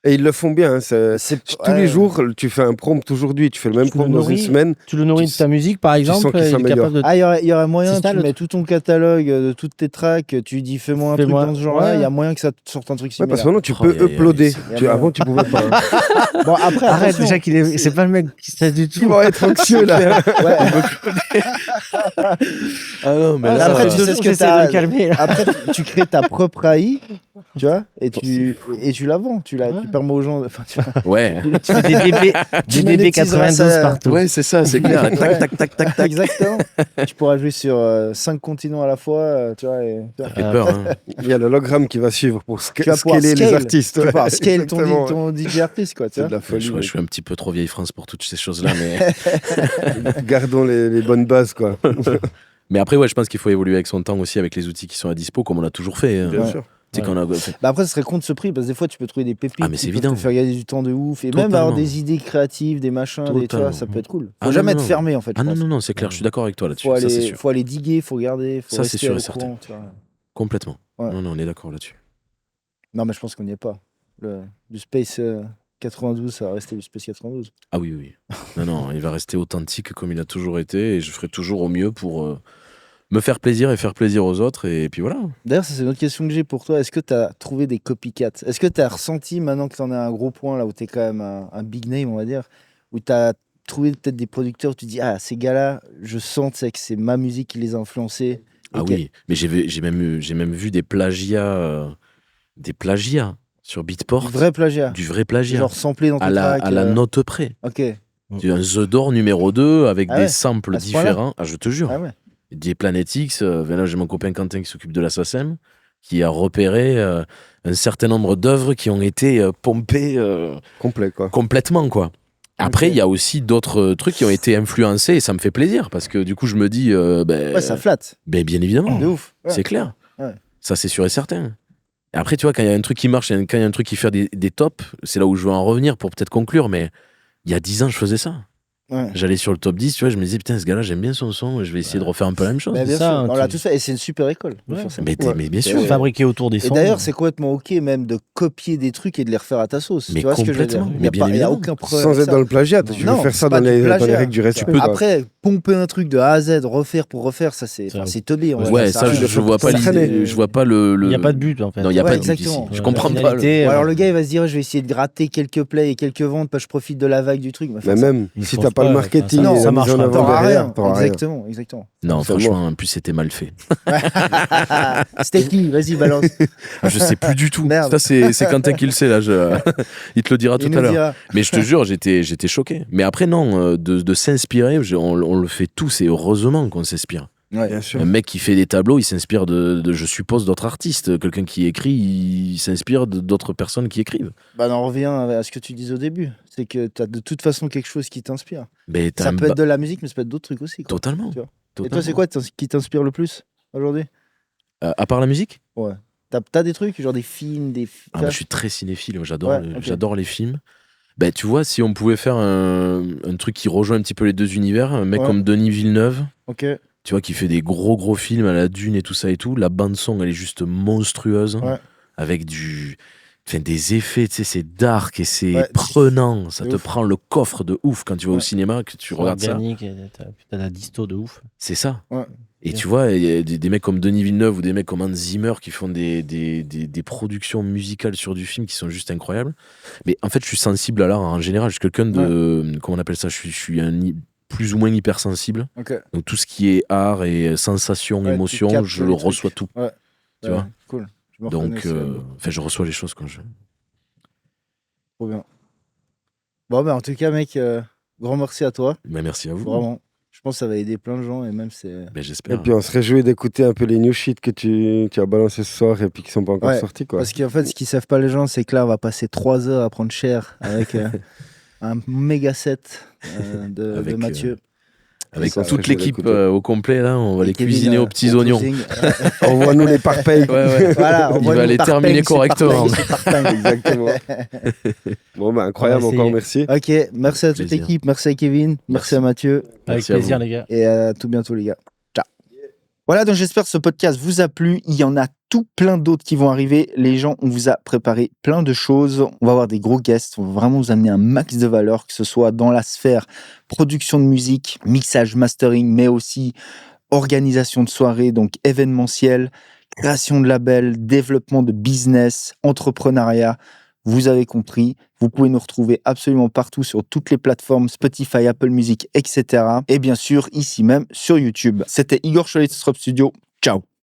Et ils le font bien. Tous les jours, tu fais un prompt aujourd'hui, tu fais le même prompt dans une semaine. Tu le nourris de ta musique, par exemple. Il y aurait moyen, tu mets tout ton catalogue de toutes tes tracks, tu dis fais-moi un truc dans ce genre-là, il y a moyen que ça te sorte un truc similaire. Parce que maintenant, tu peux uploader. Avant, tu pouvais pas. Bon, après, arrête déjà c'est pas le mec qui sait du tout. Il va être anxieux, là. Ah non, mais là, après, tu sais ce que t'as. Calmer. Après, tu crées ta propre AI, tu vois, et tu la vends. Tu permets aux gens. Ouais. Tu fais des bébés 92 partout. Ouais, c'est ça, c'est clair. Tac. Exactement. Tu pourras jouer sur 5 continents à la fois, tu vois. Ça fait peur, hein. Il y a l'hologramme qui va suivre pour scaler les artistes. Tu vas pouvoir scale ton DJ artiste, quoi. C'est de la folie. Je suis un petit peu trop vieille France pour toutes ces choses-là, mais... Gardons les bonnes bases, quoi. Mais après, je pense qu'il faut évoluer avec son temps aussi, avec les outils qui sont à dispo, comme on a toujours fait. Hein. Bien sûr. Après, ce serait contre ce prix, parce que des fois, tu peux trouver des pépites qui peuvent te faire gagner du temps de ouf, et même avoir des idées créatives, des machins, tu vois, ça peut être cool. Faut jamais être fermé, en fait. Non, c'est clair, je suis d'accord avec toi là-dessus. Faut aller diguer, faut regarder, faut rester sûr au et certain. courant, tu vois. Complètement. Non, on est d'accord là-dessus. Non, mais je pense qu'on n'y est pas. Du Space 92, ça va rester du Space 92. Ah oui. Non, il va rester authentique comme il a toujours été, et je ferai toujours au mieux pour me faire plaisir et faire plaisir aux autres, et puis voilà. D'ailleurs, ça, c'est une autre question que j'ai pour toi. Est-ce que tu as trouvé des copycats? Est-ce que tu as ressenti, maintenant que tu en as un gros point, là où tu es quand même un big name, on va dire, où tu as trouvé peut-être des producteurs où tu dis, ah, ces gars-là, je sens que c'est ma musique qui les a influencés. Ah oui, mais j'ai même vu des plagiats sur Beatport. Du vrai plagiat. Du vrai plagiat. Genre samplé dans ton track. À la note près. Ok. Un The Door numéro 2 avec des samples à ce point-là. différents. Ah, je te jure. Ah ouais. Des Planet X. Là, j'ai mon copain Quentin qui s'occupe de la SACEM, qui a repéré un certain nombre d'œuvres qui ont été pompées complètement, quoi. Après, il y a aussi d'autres trucs qui ont été influencés, et ça me fait plaisir, parce que du coup, je me dis... ouais, ça flatte. Bien évidemment. De ouf. Ouais. C'est clair. Ouais. Ça, c'est sûr et certain. Et après, tu vois, quand il y a un truc qui marche, quand il y a un truc qui fait des tops, c'est là où je veux en revenir pour peut-être conclure, mais il y a 10 ans, je faisais ça. Ouais. J'allais sur le top 10, tu vois, je me disais, putain, ce gars-là, j'aime bien son son, je vais essayer de refaire un peu la même chose. Bah, bien ça, sûr, hein, on l'a tous fait, et c'est une super école. Mais bien sûr. Fabriquer autour des sons. Et d'ailleurs, c'est complètement ok même de copier des trucs et de les refaire à ta sauce. Mais tu vois ce que je veux dire? complètement. Il n'y a aucun problème. Sans avec être ça. dans le plagiat. Tu veux Non, faire ça c'est pas dans du les plagiat. règles du respect. quoi. Après, pomper un truc de A à Z, refaire pour refaire, ça c'est teubé. Ouais, ça, je vois pas l'idée. Je vois pas le. Il n'y a pas de but en fait. Non, il n'y a Ouais, pas de but ici. exactement. Je comprends La pas. finalité, Ou alors le gars il va se dire je vais essayer de gratter quelques plays et quelques ventes parce que je profite de la vague du truc. Mais même Ils si font t'as pas le pas, marketing, ça et la marche mise en pas. avant T'auras derrière, rien. t'auras rien. Exactement. Non, C'est franchement, en plus, c'était mal fait. C'était qui? Vas-y, balance. Je sais plus du tout. Merde. Ça, c'est Quentin qui le sait, là. Il te le dira tout Il à nous l'heure. dira. Mais je te jure, j'étais choqué. Mais après, non, de s'inspirer, on le fait tous, et heureusement qu'on s'inspire. Ouais. Bien sûr. Un mec qui fait des tableaux, il s'inspire de je suppose, d'autres artistes. Quelqu'un qui écrit, il s'inspire d'autres personnes qui écrivent. Bah, on revient à ce que tu disais au début. C'est que tu as de toute façon quelque chose qui t'inspire. Mais Ça peut être de la musique, mais ça peut être d'autres trucs aussi. Quoi. Totalement. Tu vois. Totalement. Et toi, c'est quoi qui t'inspire le plus aujourd'hui? À part la musique? Ouais. T'as des trucs, genre des films, des. Ah, moi, je suis très cinéphile, j'adore Ouais, ok. j'adore les films. Ben, tu vois, si on pouvait faire un truc qui rejoint un petit peu les deux univers, un mec Ouais. comme Denis Villeneuve, Ok. tu vois, qui fait des gros films à la Dune et tout ça et tout, la bande-son, elle est juste monstrueuse, Ouais. avec des effets, tu sais, c'est dark et c'est Ouais. prenant, ça De te ouf. prend le coffre de ouf quand tu vas au Ouais. cinéma, que tu regardes ça. Organique, t'as la disto de ouf. C'est ça. Ouais. Et Bien tu vois, il y a des mecs comme Denis Villeneuve ou des mecs comme Hans Zimmer qui font des productions musicales sur du film qui sont juste incroyables. Mais en fait, je suis sensible à l'art en général. Je suis quelqu'un de... Comment on appelle ça? Je suis plus ou moins hypersensible. Ok. Donc tout ce qui est art et sensation, Ouais, tu émotion, captes je les le trucs. reçois tout. Ouais. Tu vois. Cool. Je me reconnais Donc, aussi. je reçois les choses quand je... Trop bien. Bon, en tout cas, mec, grand merci à toi. Ben, merci à vous. Vraiment. Je pense que ça va aider plein de gens et même c'est. Ben, Et j'espère. puis on se réjouit d'écouter un peu les new shit que tu as balancé ce soir et puis qui sont pas encore Ouais, sortis. Quoi. Parce qu'en fait, ce qu'ils savent pas les gens, c'est que là, on va passer 3 heures à prendre cher avec un méga set de Avec, Mathieu. Avec Ça, toute je vais l'équipe l'écouter. au complet, là, on va Et les Kevin, cuisiner aux petits oignons. composing. Envoie-nous les parpailles. Voilà, on Il voit va nous les par terminer peigne, c'est par correctement. peigne, c'est par peigne. Exactement. Bon, bah, incroyable, On va encore essayer. merci. Ok, merci à toute Plaisir. l'équipe, merci à Kevin, merci Merci. à Mathieu Avec Merci à plaisir, vous. les gars. et à tout bientôt les gars. Ciao. Voilà, donc j'espère que ce podcast vous a plu. Il y en a tout plein d'autres qui vont arriver. Les gens, on vous a préparé plein de choses. On va avoir des gros guests. On va vraiment vous amener un max de valeur, que ce soit dans la sphère production de musique, mixage, mastering, mais aussi organisation de soirées, donc événementiel, création de labels, développement de business, entrepreneuriat. Vous avez compris, vous pouvez nous retrouver absolument partout sur toutes les plateformes, Spotify, Apple Music, etc. Et bien sûr, ici même sur YouTube. C'était Igor Cholet de Strop Studio. Ciao.